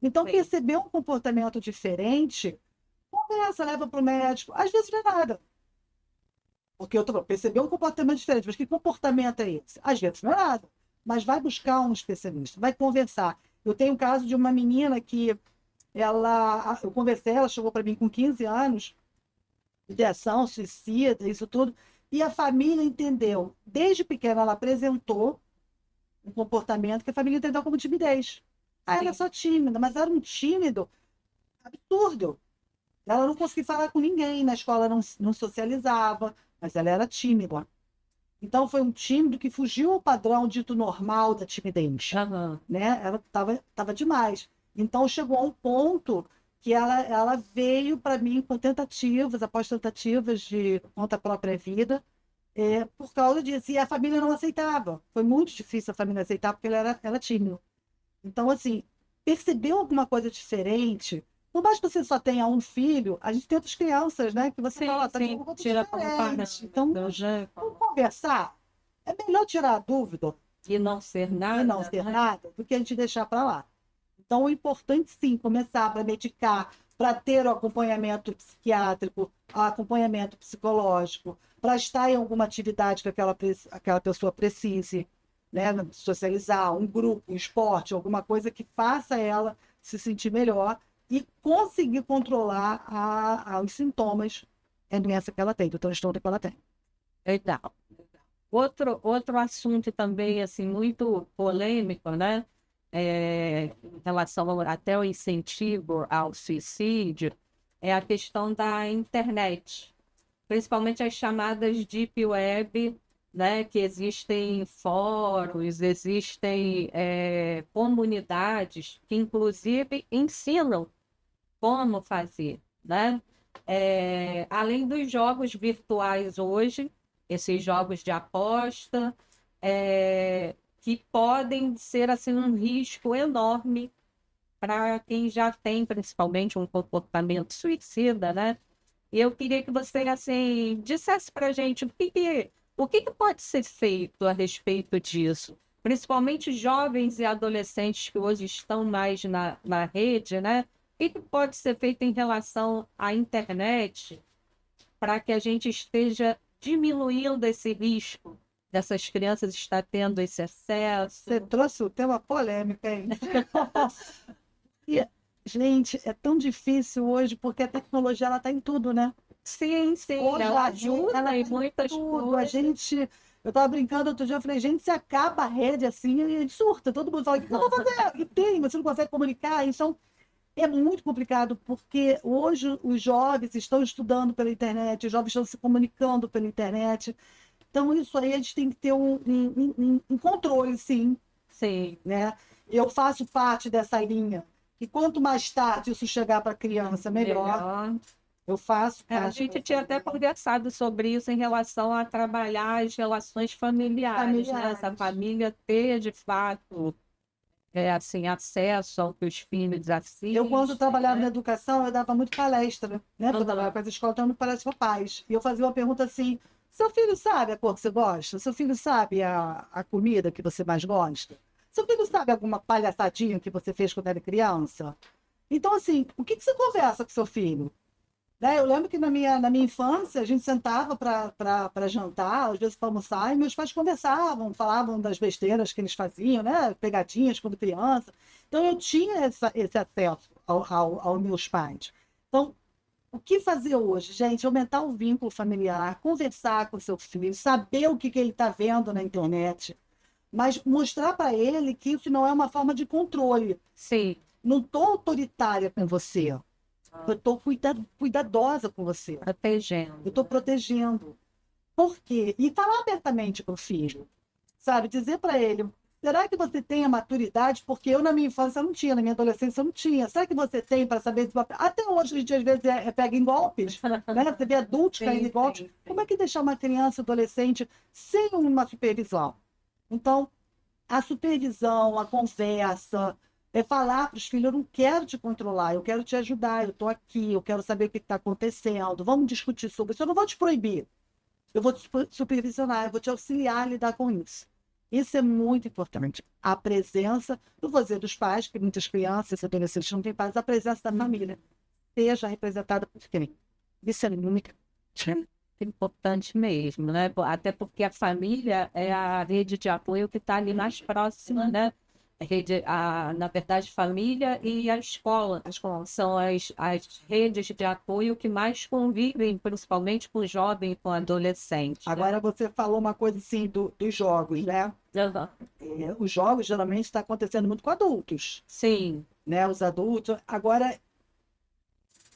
Então, Sim. perceber um comportamento diferente, conversa, leva para o médico. Às vezes não é nada. Porque eu tô falando, perceber um comportamento diferente, mas que comportamento é esse? Às vezes não é nada. Mas vai buscar um especialista, vai conversar. Eu tenho um caso de uma menina que eu conversei, ela chegou para mim com 15 anos, ideação, suicida, isso tudo, e a família entendeu. Desde pequena ela apresentou um comportamento que a família entendeu como timidez. Ah, ela é Sim. só tímida, mas era um tímido absurdo. Ela não conseguia falar com ninguém, na escola não socializava, mas ela era tímida. Então foi um tímido que fugiu ao padrão dito normal da timidez, Aham. né? Ela tava demais. Então chegou a um ponto que ela veio para mim com tentativas, após tentativas de contra a própria vida, por causa disso. E a família não aceitava. Foi muito difícil a família aceitar porque ela era tímida. Então, assim, percebeu alguma coisa diferente. Por mais que você só tenha um filho, a gente tem outras crianças, né? Que você Sim, fala, tá de sim, uma coisa tira como diferente. parâmetro, Então, já. vamos conversar. É melhor tirar a dúvida E não ser e não nada, ser né? nada do que a gente deixar para lá. Então, o importante, sim, começar para medicar, para ter o acompanhamento psiquiátrico, o acompanhamento psicológico, para estar em alguma atividade que aquela pessoa precise, né? Socializar, um grupo, um esporte, alguma coisa que faça ela se sentir melhor e conseguir controlar os sintomas da doença que ela tem, do transtorno que ela tem. Legal. Outro assunto também, assim, muito polêmico, né? Em relação até ao incentivo ao suicídio, é a questão da internet, principalmente as chamadas Deep Web, né? Que existem fóruns, existem comunidades que, inclusive, ensinam como fazer, né? Além dos jogos virtuais hoje, esses jogos de aposta, que podem ser assim um risco enorme para quem já tem principalmente um comportamento suicida, né? E eu queria que você assim dissesse para a gente o que pode ser feito a respeito disso, principalmente jovens e adolescentes que hoje estão mais na rede, né? O que pode ser feito em relação à internet para que a gente esteja diminuindo esse risco dessas crianças estar tendo esse acesso? Você trouxe o tema polêmico, hein? E, gente, é tão difícil hoje porque a tecnologia ela está em tudo, né? Sim, sim, Hoje ela a ajuda ela em tem muitas tudo. A coisas. gente, eu estava brincando outro dia, eu falei, gente, se acaba a rede assim, a gente surta. Todo mundo fala, o que eu vou fazer? E tem, você não consegue comunicar. Então, é muito complicado, porque hoje os jovens estão estudando pela internet, os jovens estão se comunicando pela internet. Então, isso aí a gente tem que ter um controle, sim, Sim, né? Eu faço parte dessa linha. E quanto mais tarde isso chegar para a criança, melhor. melhor. Eu faço A parte gente dessa tinha até linha. conversado sobre isso em relação a trabalhar as relações familiares, né? Essa Familiares. família ter, de fato, assim, acesso ao que os filhos assistem, Eu, quando trabalhava na né? educação, eu dava muito palestra, né? Porque eu trabalhava com as escolas, dando palestra para pais. E eu fazia uma pergunta assim: seu filho sabe a cor que você gosta? Seu filho sabe a comida que você mais gosta? Seu filho sabe alguma palhaçadinha que você fez quando era criança? Então, assim, o que você conversa com seu filho? Né? Eu lembro que na minha infância a gente sentava para jantar, às vezes para almoçar, e meus pais conversavam, falavam das besteiras que eles faziam, né? Pegadinhas quando criança. Então eu tinha esse acesso aos meus pais. Então, o que fazer hoje, gente? Aumentar o vínculo familiar, conversar com seu filho, saber o que ele está vendo na internet, mas mostrar para ele que isso não é uma forma de controle. Sim. Não estou autoritária com você. Eu estou cuidadosa com você. Protegendo. Eu estou protegendo. Por quê? E falar abertamente com o filho. Sabe? Dizer para ele, será que você tem a maturidade? Porque eu na minha infância não tinha, na minha adolescência não tinha. Será que você tem para saber se... Até hoje a gente às vezes pega em golpes. Né? Você vê adultos caindo em golpes. Sim. Como é que deixar uma criança, adolescente, sem uma supervisão? Então, a supervisão, a conversa, é falar para os filhos, eu não quero te controlar, eu quero te ajudar, eu estou aqui, eu quero saber o que está acontecendo, vamos discutir sobre isso, eu não vou te proibir, eu vou te supervisionar, eu vou te auxiliar a lidar com isso. Isso é muito importante. A presença, não vou dizer dos pais, que muitas crianças e adolescentes não têm pais, a presença da família seja representada por quem? Isso é muito Importante mesmo, né? Até porque a família é a rede de apoio que está ali mais próxima, né? Na verdade, família e a escola. São as redes de apoio que mais convivem, principalmente com o jovem e com o adolescente. Né? Agora você falou uma coisa assim dos jogos, né? Uhum. Os jogos geralmente está acontecendo muito com adultos, Sim. né? Os adultos. Agora,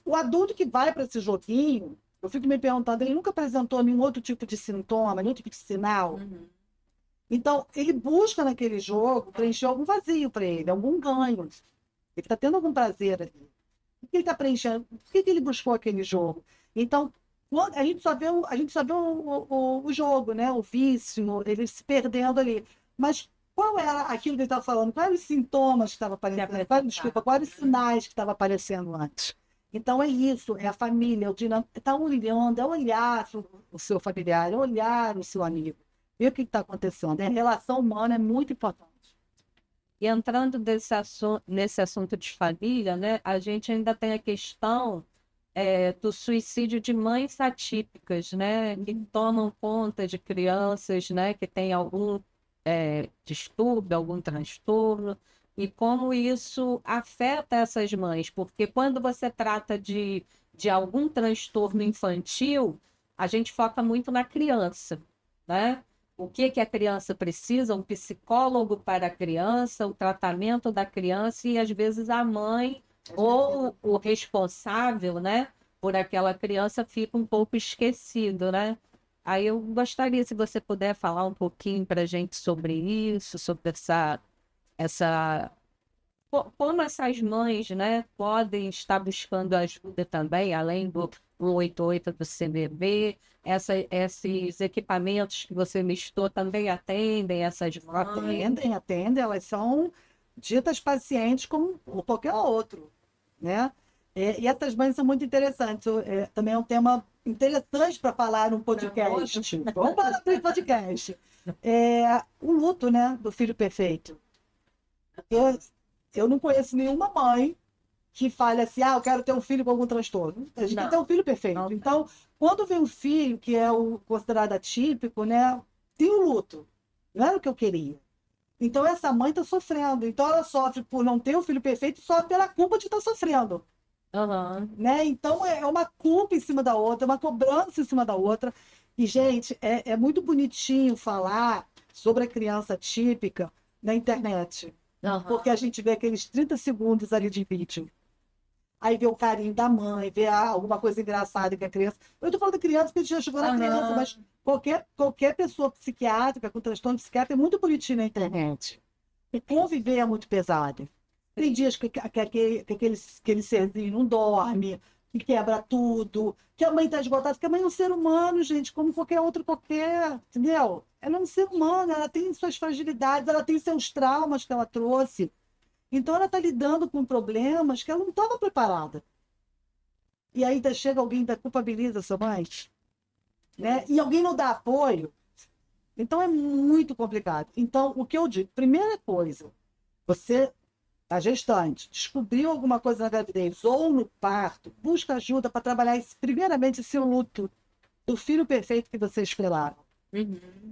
o adulto que vai para esse joguinho, eu fico me perguntando, ele nunca apresentou nenhum outro tipo de sintoma, nenhum tipo de sinal. Uhum. Então, ele busca naquele jogo preencher algum vazio para ele, algum ganho. Ele está tendo algum prazer ali. O que ele está preenchendo? Por que ele buscou aquele jogo? Então, a gente só vê o jogo, né? O vício, ele se perdendo ali. Mas qual era aquilo que ele estava falando? Quais eram os sintomas que estavam aparecendo? Quais eram os sinais que estavam aparecendo antes? Então, é isso, é a família, está olhando, é olhar o seu familiar, é olhar o seu amigo, ver o que está acontecendo. A relação humana é muito importante. E entrando nesse assunto de família, né, a gente ainda tem a questão do suicídio de mães atípicas, né, que tomam conta de crianças, né, que têm algum distúrbio, algum transtorno, e como isso afeta essas mães, porque quando você trata de algum transtorno infantil, a gente foca muito na criança, né? O que que a criança precisa, um psicólogo para a criança, o tratamento da criança, e às vezes a mãe ou o responsável, né, por aquela criança fica um pouco esquecido, né? Aí eu gostaria, se você puder falar um pouquinho para a gente sobre isso, sobre essa como essas mães, né, podem estar buscando ajuda também, além do 188 do CVV, esses equipamentos que você listou também atendem essas mães? Atendem, elas são ditas pacientes como qualquer outro, né? E essas mães são muito interessantes. Também é um tema interessante para falar num podcast. Vamos falar no podcast. O luto, né, do filho perfeito. Eu não conheço nenhuma mãe que fale assim, eu quero ter um filho com algum transtorno. A gente quer ter um filho perfeito. Não. Então, quando vem um filho que é o considerado atípico, né, tem o luto. Não era o que eu queria. Então, essa mãe está sofrendo. Então, ela sofre por não ter um filho perfeito e sofre pela culpa de estar sofrendo. Uhum. Né? Então, é uma culpa em cima da outra, é uma cobrança em cima da outra. E, gente, é muito bonitinho falar sobre a criança típica na internet. Porque a gente vê aqueles 30 segundos ali de vídeo. Aí vê o carinho da mãe, vê alguma coisa engraçada que a criança. Eu estou falando de criança porque a gente já chegou na criança, mas qualquer pessoa psiquiátrica com transtorno psiquiátrico é muito bonitinho na internet. E conviver é muito pesado. Tem dias que aquele serzinho não dorme, que quebra tudo, que a mãe está esgotada, porque a mãe é um ser humano, gente, como qualquer outro qualquer, entendeu? Ela é um ser humano, ela tem suas fragilidades, ela tem seus traumas que ela trouxe. Então, ela está lidando com problemas que ela não estava preparada. E ainda chega alguém e ainda culpabiliza a sua mãe, né? E alguém não dá apoio. Então, é muito complicado. Então, o que eu digo, primeira coisa, você, a gestante, descobriu alguma coisa na gravidez ou no parto, busca ajuda para trabalhar, primeiramente, esse luto do filho perfeito que você esperava.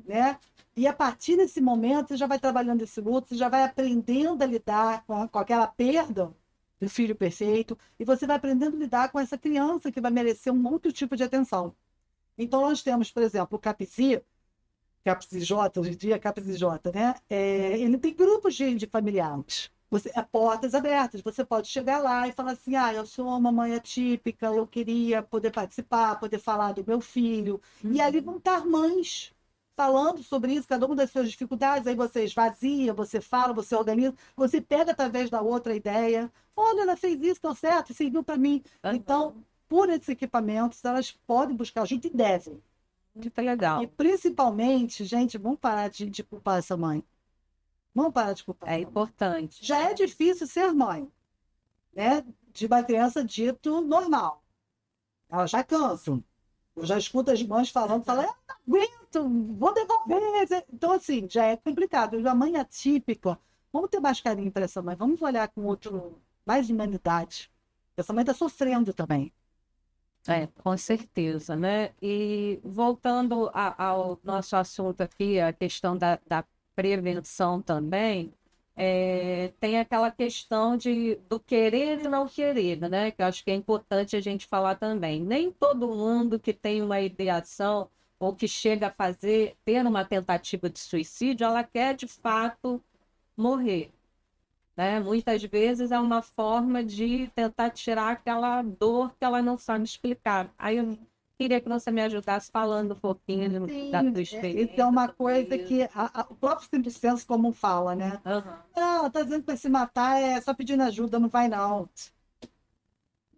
Né? E a partir desse momento, você já vai trabalhando esse luto, você já vai aprendendo a lidar com aquela perda do filho perfeito, e você vai aprendendo a lidar com essa criança que vai merecer um outro tipo de atenção. Então, nós temos, por exemplo, o CAPSI, hoje em dia, CAPSI, né? Ele tem grupos de familiares. Portas abertas. Você pode chegar lá e falar assim, eu sou uma mãe atípica, eu queria poder participar, poder falar do meu filho. E ali vão estar mães falando sobre isso, cada uma das suas dificuldades, aí você esvazia, você fala, você organiza, você pega através da outra ideia. Olha, ela fez isso, deu certo, serviu para mim. Então, por esses equipamentos, elas podem buscar ajuda e devem. Muito legal. E principalmente, gente, vamos parar de culpar essa mãe. Vamos parar de culpar. É importante. Já é difícil ser mãe, né? De uma criança dito normal. Elas já cansam. Eu já escuto as mães falando, eu não aguento, vou devolver. Então, assim, já é complicado. A mãe atípica, vamos ter mais carinho para essa mãe, vamos olhar com mais humanidade. Essa mãe está sofrendo também. Com certeza, né? E voltando ao nosso assunto aqui, a questão da prevenção também, tem aquela questão do querer e não querer, né? Que eu acho que é importante a gente falar também. Nem todo mundo que tem uma ideação ou que chega a ter uma tentativa de suicídio, ela quer de fato morrer. Né? Muitas vezes é uma forma de tentar tirar aquela dor que ela não sabe explicar. Aí eu queria que você me ajudasse falando um pouquinho da tua experiência. Isso é uma coisa que o próprio simples senso comum fala, né? Ela está dizendo que para se matar é só pedindo ajuda, não vai não.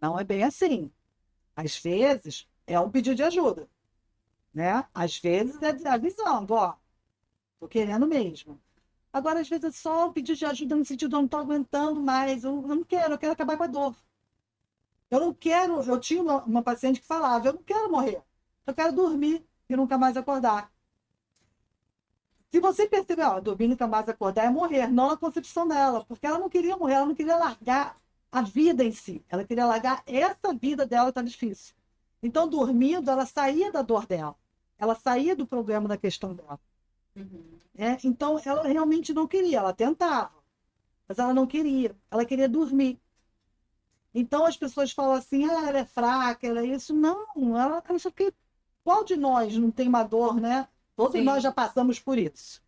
Não é bem assim. Às vezes é um pedido de ajuda, né? Às vezes é avisando, tô querendo mesmo. Agora, às vezes, é só um pedido de ajuda no sentido, eu não estou aguentando mais, eu não quero, eu quero acabar com a dor. Eu não quero, eu tinha uma paciente que falava, eu não quero morrer, eu quero dormir e nunca mais acordar. Se você perceber, ó, dormir nunca mais acordar é morrer, não a concepção dela, porque ela não queria morrer, ela não queria largar a vida em si, ela queria largar essa vida dela que tá difícil. Então, dormindo, ela saía da dor dela, ela saía do problema da questão dela. Né? Então, ela realmente não queria, ela tentava, mas ela não queria, ela queria dormir. Então, as pessoas falam assim, ah, ela é fraca, ela é isso. Não, ela só que qual de nós não tem uma dor, né? Todos Sim. nós já passamos por isso.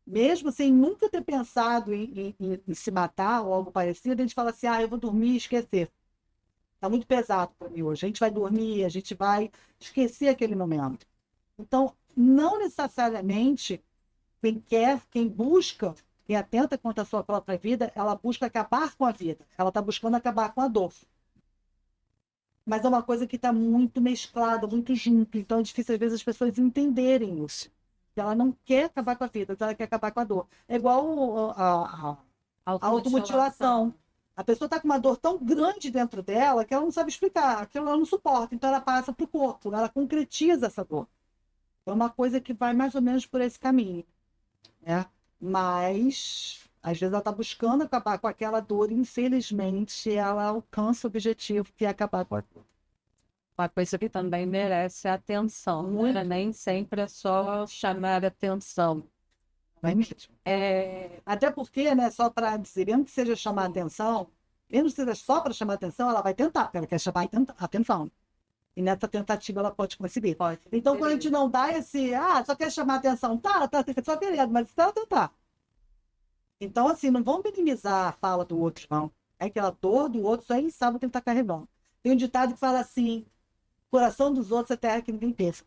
Mesmo sem nunca ter pensado em se matar ou algo parecido, a gente fala assim, ah, eu vou dormir e esquecer. Está muito pesado para mim hoje. A gente vai dormir, a gente vai esquecer aquele momento. Então, não necessariamente quem quer, quem busca, quem atenta contra a sua própria vida, ela busca acabar com a vida. Ela está buscando acabar com a dor. Mas é uma coisa que está muito mesclada, muito junto. Então é difícil, às vezes, as pessoas entenderem isso. Que ela não quer acabar com a vida, ela quer acabar com a dor. É igual a automutilação. A pessoa está com uma dor tão grande dentro dela que ela não sabe explicar, que ela não suporta. Então ela passa para o corpo, ela concretiza essa dor. É uma coisa que vai mais ou menos por esse caminho. Né? Mas, às vezes, ela está buscando acabar com aquela dor e, infelizmente, ela alcança o objetivo, que é acabar com a dor. Uma coisa que também merece atenção, né? Nem sempre é só chamar atenção. Vai mesmo. Até porque, né, só para dizer, mesmo que seja chamar atenção, mesmo que seja só para chamar atenção, ela vai tentar, porque ela quer chamar atenção. E nessa tentativa ela pode conseguir. Então, quando a gente não dá esse, só quer chamar atenção, tá só querendo, mas isso ela tentar. Então, assim, não vão minimizar a fala do outro, não. É aquela dor do outro, só ele sabe o que ele está carregando. Tem um ditado que fala assim, coração dos outros é terra que ninguém pensa.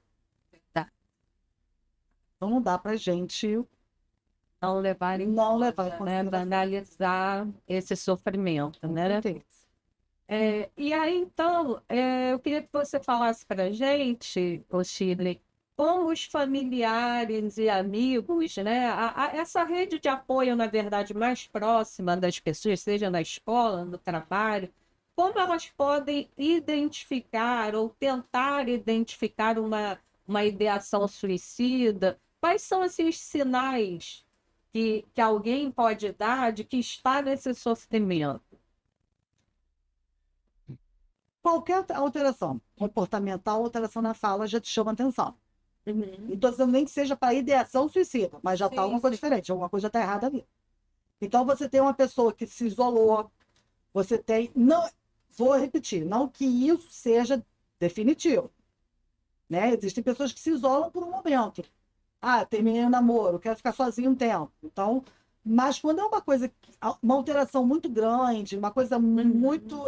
Tá. Então não dá pra gente não levar em conta, né? Banalizar esse sofrimento, né? E aí, então, eu queria que você falasse para a gente, Shirley, como os familiares e amigos, né? Essa rede de apoio, na verdade, mais próxima das pessoas, seja na escola, no trabalho, como elas podem identificar ou tentar identificar uma ideação suicida? Quais são assim, os sinais que alguém pode dar de que está nesse sofrimento? Qualquer alteração comportamental, alteração na fala já te chama atenção. Não estou dizendo nem que seja para ideação suicida, mas já está alguma coisa diferente, alguma coisa está errada ali. Então você tem uma pessoa que se isolou, você tem. Não, vou repetir, não que isso seja definitivo. Né? Existem pessoas que se isolam por um momento. Terminei o namoro, quero ficar sozinho um tempo. Então, mas quando é uma coisa, uma alteração muito grande, uma coisa muito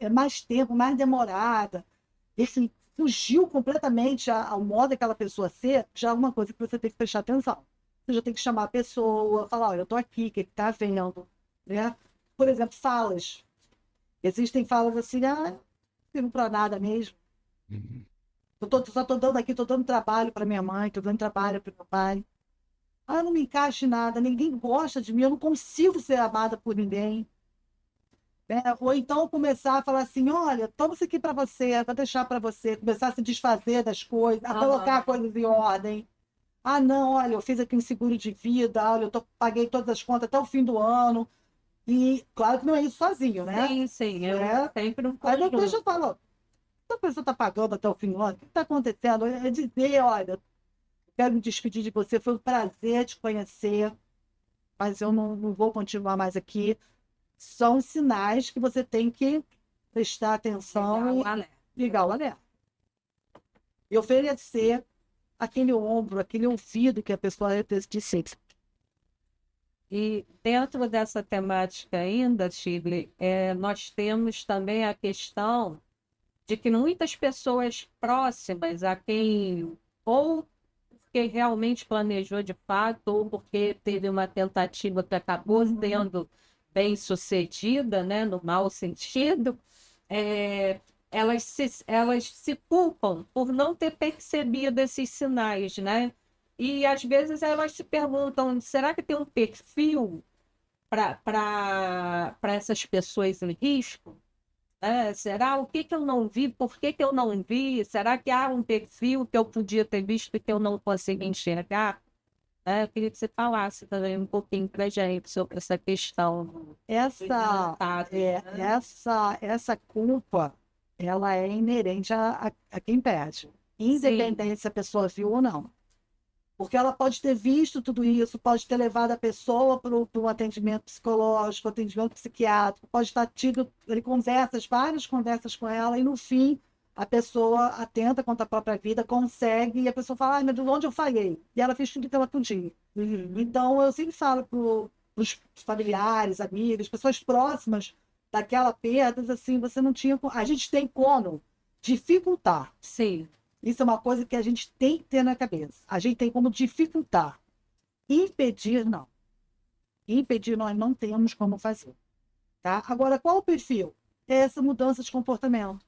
mais tempo, mais demorada, esse fugiu completamente ao modo daquela pessoa ser, já é uma coisa que você tem que prestar atenção. Você já tem que chamar a pessoa, falar, olha, eu estou aqui, o que está vendo? Né? Por exemplo, falas. Existem falas assim, não sirvo para nada mesmo. Só estou dando aqui, estou dando trabalho para minha mãe, estou dando trabalho para meu pai. Eu não me encaixo em nada, ninguém gosta de mim, eu não consigo ser amada por ninguém. Ou então começar a falar assim, olha, toma isso aqui para você, vou deixar para você, começar a se desfazer das coisas, a colocar coisas em ordem. Não, olha, eu fiz aqui um seguro de vida, olha, paguei todas as contas até o fim do ano. E claro que não é isso sozinho, né? Sim, eu sempre um Aí depois eu falo, a pessoa está pagando até o fim do ano, o que está acontecendo? É dizer, olha, quero me despedir de você, foi um prazer te conhecer, mas eu não vou continuar mais aqui. São sinais que você tem que prestar atenção e ligar o alerta. E oferecer aquele ombro, aquele ouvido que a pessoa disse. E dentro dessa temática ainda, Shirley, nós temos também a questão de que muitas pessoas próximas a quem ou porque realmente planejou de fato, ou porque teve uma tentativa que acabou sendo bem sucedida, né, no mau sentido, elas se culpam por não ter percebido esses sinais, né? E às vezes elas se perguntam, será que tem um perfil para essas pessoas em risco? Será o que eu não vi? Por que eu não vi? Será que há um perfil que eu podia ter visto e que eu não consegui enxergar? né? Eu queria que você falasse também um pouquinho para a gente sobre essa questão dos Essa, enlutados, é, né? essa culpa, ela é inerente a quem perde, Sim. independente se a pessoa viu ou não. Porque ela pode ter visto tudo isso, pode ter levado a pessoa para um atendimento psicológico, atendimento psiquiátrico, pode estar tido ele, conversas, várias conversas com ela, e no fim a pessoa atenta contra a própria vida, consegue, e a pessoa fala, ai, meu Deus, onde eu falhei? E ela fez tudo que ela podia. Uhum. Então, eu sempre falo para os familiares, amigos, pessoas próximas daquela perda, assim, você não tinha. A gente tem como dificultar. Sim. Isso é uma coisa que a gente tem que ter na cabeça. A gente tem como dificultar. Impedir, não. Impedir, nós não temos como fazer. Tá? Agora, qual o perfil? É essa mudança de comportamento.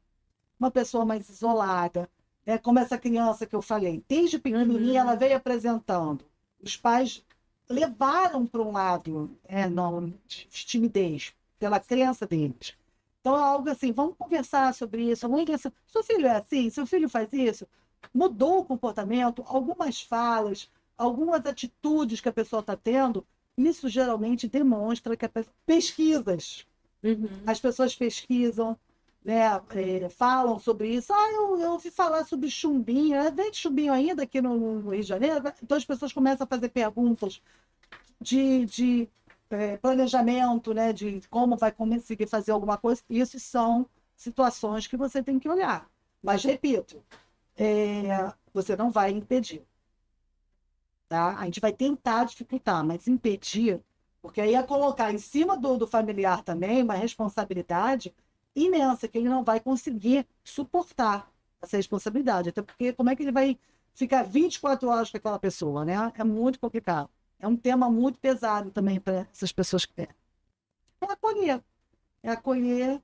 Uma pessoa mais isolada, né? Como essa criança que eu falei. Desde pequenininha, ela veio apresentando. Os pais levaram para um lado não, de timidez, pela crença deles. Então, é algo assim, vamos conversar sobre isso. Vamos conversar. Seu filho é assim? Seu filho faz isso? Mudou o comportamento? Algumas falas, algumas atitudes que a pessoa está tendo, isso geralmente demonstra que pesquisas, Uhum. as pessoas pesquisam, né, falam sobre isso. Eu ouvi falar sobre chumbinho, vem de chumbinho ainda aqui no Rio de Janeiro. Então as pessoas começam a fazer perguntas de planejamento, né, de como vai conseguir fazer alguma coisa. Isso são situações que você tem que olhar. Mas, repito, você não vai impedir. Tá? A gente vai tentar dificultar, mas impedir, porque aí é colocar em cima do familiar também uma responsabilidade imensa, que ele não vai conseguir suportar essa responsabilidade. Até porque como é que ele vai ficar 24 horas com aquela pessoa, né? É muito complicado. É um tema muito pesado também para essas pessoas que têm. É acolher,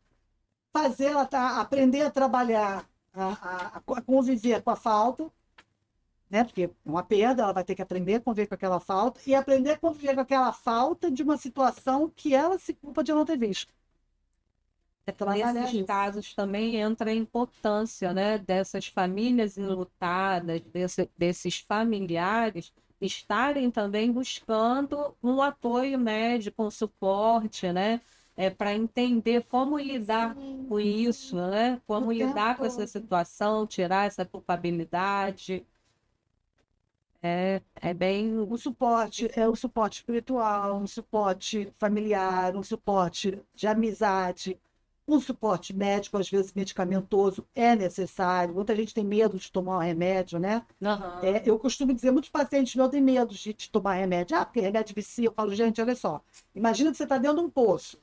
fazer ela aprender a trabalhar, a conviver com a falta, né? Porque é uma perda, ela vai ter que aprender a conviver com aquela falta e aprender a conviver com aquela falta de uma situação que ela se culpa de não ter visto. É trabalhar Nesses isso. casos também entra a importância, né, dessas famílias enlutadas, desses familiares estarem também buscando um apoio médico, um suporte, né, para entender como lidar Sim, com isso, né, o como tempo lidar com essa todo. situação, tirar essa culpabilidade. É bem. O suporte é o suporte espiritual, um suporte familiar, um suporte de amizade, um suporte médico, às vezes medicamentoso, é necessário. Muita gente tem medo de tomar um remédio, né? Aham. Eu costumo dizer, muitos pacientes meus têm medo de tomar remédio. Ah, porque remédio vicia. Eu falo, gente, olha só. Imagina que você está dentro de um poço.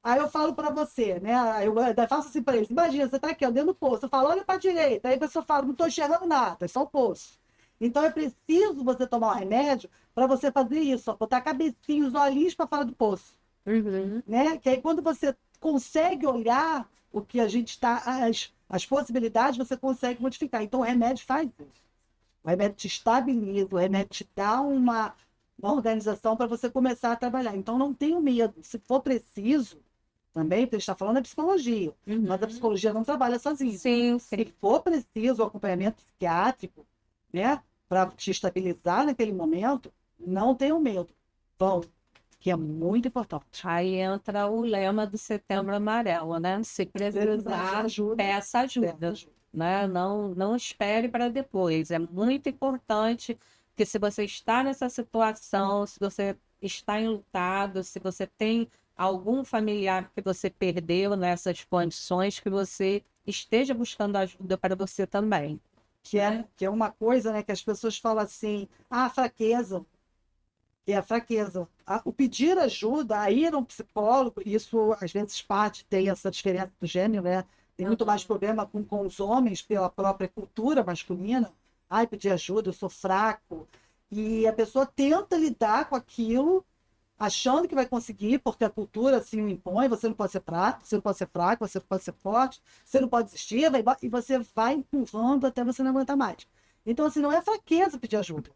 Aí eu falo para você, né? Eu ainda faço assim para eles. Imagina, você está aqui, ó, dentro do poço. Eu falo, olha para a direita. Aí a pessoa fala, não estou enxergando nada, é só o poço. Então é preciso você tomar o remédio para você fazer isso, ó, botar a cabecinha, os olhinhos para fora do poço, Uhum. né? Que aí quando você consegue olhar o que a gente está, as possibilidades, você consegue modificar. Então o remédio faz isso. O remédio te estabiliza, o remédio te dá uma organização para você começar a trabalhar. Então não tenha medo. Se for preciso, também, porque a gente está falando da psicologia, mas a Uhum. psicologia não trabalha sozinha. Sim, Se sim. for preciso o acompanhamento psiquiátrico, né, para te estabilizar naquele momento, não tenham medo. Vão, que é muito importante. Aí entra o lema do Setembro Amarelo, né? Se Precisar de precisar, ajuda, peça peça ajuda, ajuda. né? Não espere para depois. É muito importante que se você está nessa situação, se você está enlutado, se você tem algum familiar que você perdeu nessas condições, que você esteja buscando ajuda para você também. Que é uma coisa, né, que as pessoas falam assim, fraqueza. É a fraqueza. O pedir ajuda, a ir a um psicólogo, isso às vezes parte tem essa diferença do gênero, né? Tem muito mais problema com os homens pela própria cultura masculina. Ai, pedir ajuda, eu sou fraco. E a pessoa tenta lidar com aquilo, achando que vai conseguir, porque a cultura assim o impõe, você não pode ser fraco, você não pode ser fraco, você não pode ser forte, você não pode desistir, e você vai empurrando até você não aguentar mais. Então, assim, não é fraqueza pedir ajuda.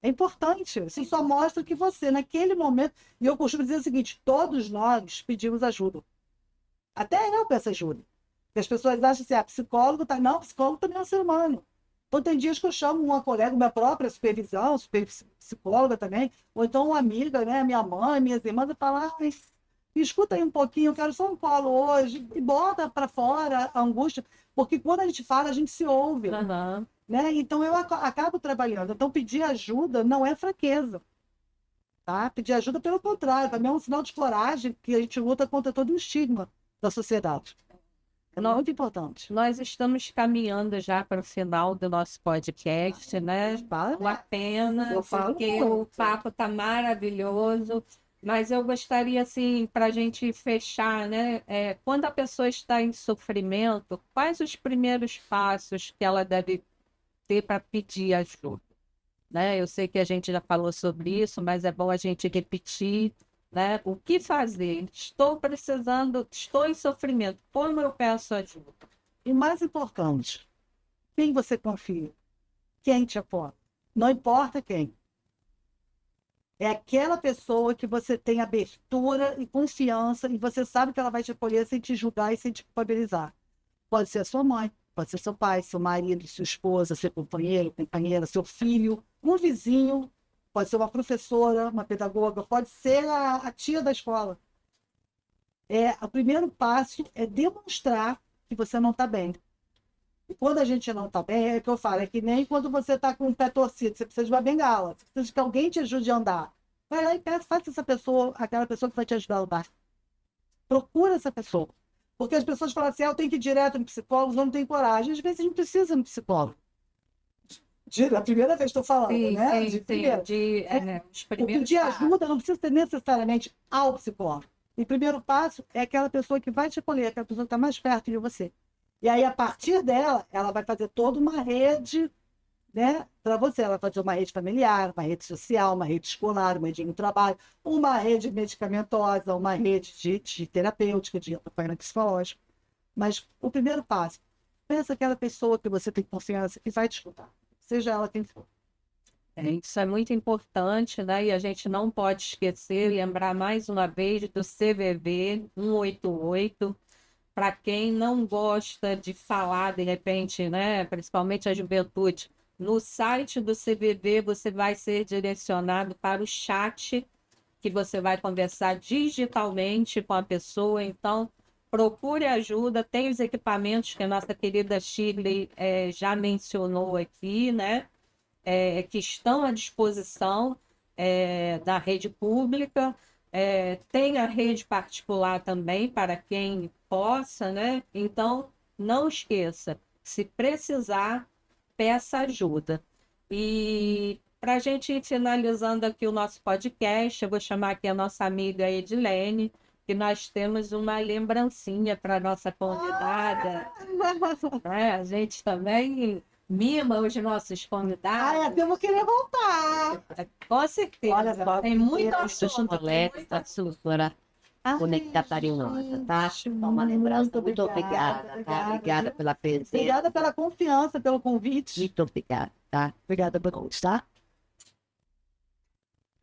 É importante. Isso só mostra que você, naquele momento. E eu costumo dizer o seguinte: todos nós pedimos ajuda. Até eu peço ajuda. Porque as pessoas acham assim: psicólogo tá. Não, psicólogo também é um ser humano. Então, tem dias que eu chamo uma colega, minha própria supervisão, psicóloga também, ou então uma amiga, né, minha mãe, minhas irmãs, e fala, ai, me escuta aí um pouquinho, eu quero só um colo hoje, e bota para fora a angústia, porque quando a gente fala, a gente se ouve, Aham. né? Então, eu acabo trabalhando. Então, pedir ajuda não é fraqueza, tá? Pedir ajuda, pelo contrário, para mim é um sinal de coragem que a gente luta contra todo o estigma da sociedade. É muito importante. Nós estamos caminhando já para o final do nosso podcast, né? Uma pena, Eu falo porque o muito. papo está maravilhoso, mas eu gostaria, assim, para a gente fechar, né? Quando a pessoa está em sofrimento, quais os primeiros passos que ela deve ter para pedir ajuda? Né? Eu sei que a gente já falou sobre isso, mas é bom a gente repetir, né? O que fazer? Estou precisando, estou em sofrimento, como eu peço ajuda? E mais importante, quem você confia? Quem te apoia? Não importa quem. É aquela pessoa que você tem abertura e confiança e você sabe que ela vai te acolher sem te julgar e sem te culpabilizar. Pode ser a sua mãe, pode ser seu pai, seu marido, sua esposa, seu companheiro, companheira, seu filho, um vizinho, pode ser uma professora, uma pedagoga, pode ser a tia da escola. O primeiro passo é demonstrar que você não está bem. E quando a gente não está bem, é o que eu falo, é que nem quando você está com o pé torcido, você precisa de uma bengala, você precisa que alguém te ajude a andar. Vai lá e peça, faça essa pessoa, aquela pessoa que vai te ajudar a andar. Procura essa pessoa. Porque as pessoas falam assim, eu tenho que ir direto no psicólogo, não tenho coragem. Às vezes a gente precisa ir no psicólogo. A primeira vez que estou falando, Sim, né? sim, De sim, primeiro. os O primeiros pedir passos. ajuda não precisa ser necessariamente ao psicólogo. O primeiro passo é aquela pessoa que vai te acolher, aquela pessoa que está mais perto de você. E aí, a partir dela, ela vai fazer toda uma rede, né, para você. Ela vai fazer uma rede familiar, uma rede social, uma rede escolar, uma rede de trabalho, uma rede medicamentosa, uma rede de terapêutica, de acompanhamento psicológico. Mas o primeiro passo, pensa aquela pessoa que você tem confiança e vai te escutar, seja ela quem for. Isso é muito importante, né? E a gente não pode esquecer, lembrar mais uma vez do CVV 188. Para quem não gosta de falar, de repente, né? Principalmente a juventude, no site do CVV você vai ser direcionado para o chat, que você vai conversar digitalmente com a pessoa. Então, procure ajuda. Tem os equipamentos que a nossa querida Shirley já mencionou aqui, né? Que estão à disposição da rede pública. Tem a rede particular também para quem possa, né? Então, não esqueça, se precisar, peça ajuda. E para a gente ir finalizando aqui o nosso podcast, eu vou chamar aqui a nossa amiga Edilene, que nós temos uma lembrancinha para a nossa convidada. A gente também mima os nossos convidados. Eu vou querer voltar. Com certeza. Olha só, Tem muito Sou Chantolete, da Sulfura, boneca carinhosa, tá? Então, uma lembrança, muito obrigada, tá? Obrigada pela presença. Obrigada pela confiança, pelo convite. Muito obrigada, tá? Obrigada, Bruno, tá?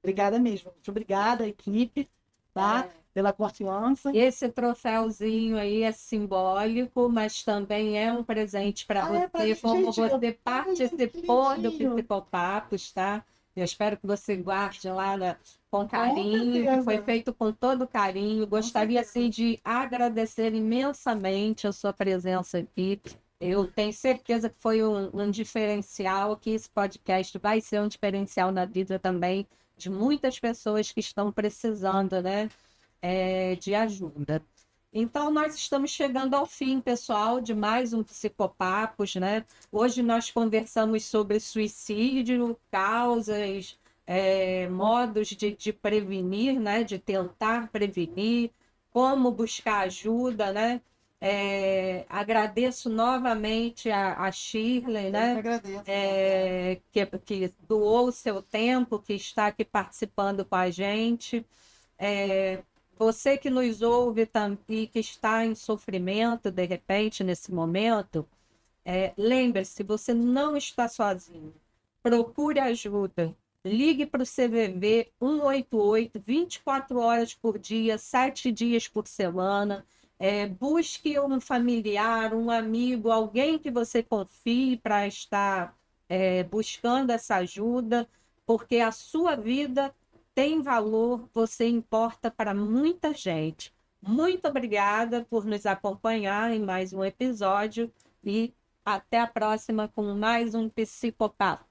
Obrigada mesmo. Muito obrigada, equipe, tá? Pela confiança. Esse troféuzinho aí é simbólico, mas também é um presente para Ah, é pra você, como gente, você participou do bonitinho. Psicopapos, tá? Eu espero que você guarde lá com carinho, que certeza. foi feito com todo carinho. Gostaria, assim, de agradecer imensamente a sua presença aqui. Eu tenho certeza que foi um diferencial, que esse podcast vai ser um diferencial na vida também de muitas pessoas que estão precisando, né? De ajuda. Então, nós estamos chegando ao fim, pessoal, de mais um Psicopapos, né? Hoje nós conversamos sobre suicídio, causas, modos de prevenir, né? De tentar prevenir, como buscar ajuda, né? Agradeço novamente a Shirley, né? Agradeço. Que doou o seu tempo, que está aqui participando com a gente. Você que nos ouve e que está em sofrimento, de repente, nesse momento, lembre-se, você não está sozinho. Procure ajuda. Ligue para o CVV 188, 24 horas por dia, 7 dias por semana. Busque um familiar, um amigo, alguém que você confie para estar buscando essa ajuda, porque a sua vida tem valor, você importa para muita gente. Muito obrigada por nos acompanhar em mais um episódio e até a próxima com mais um Psicopapo.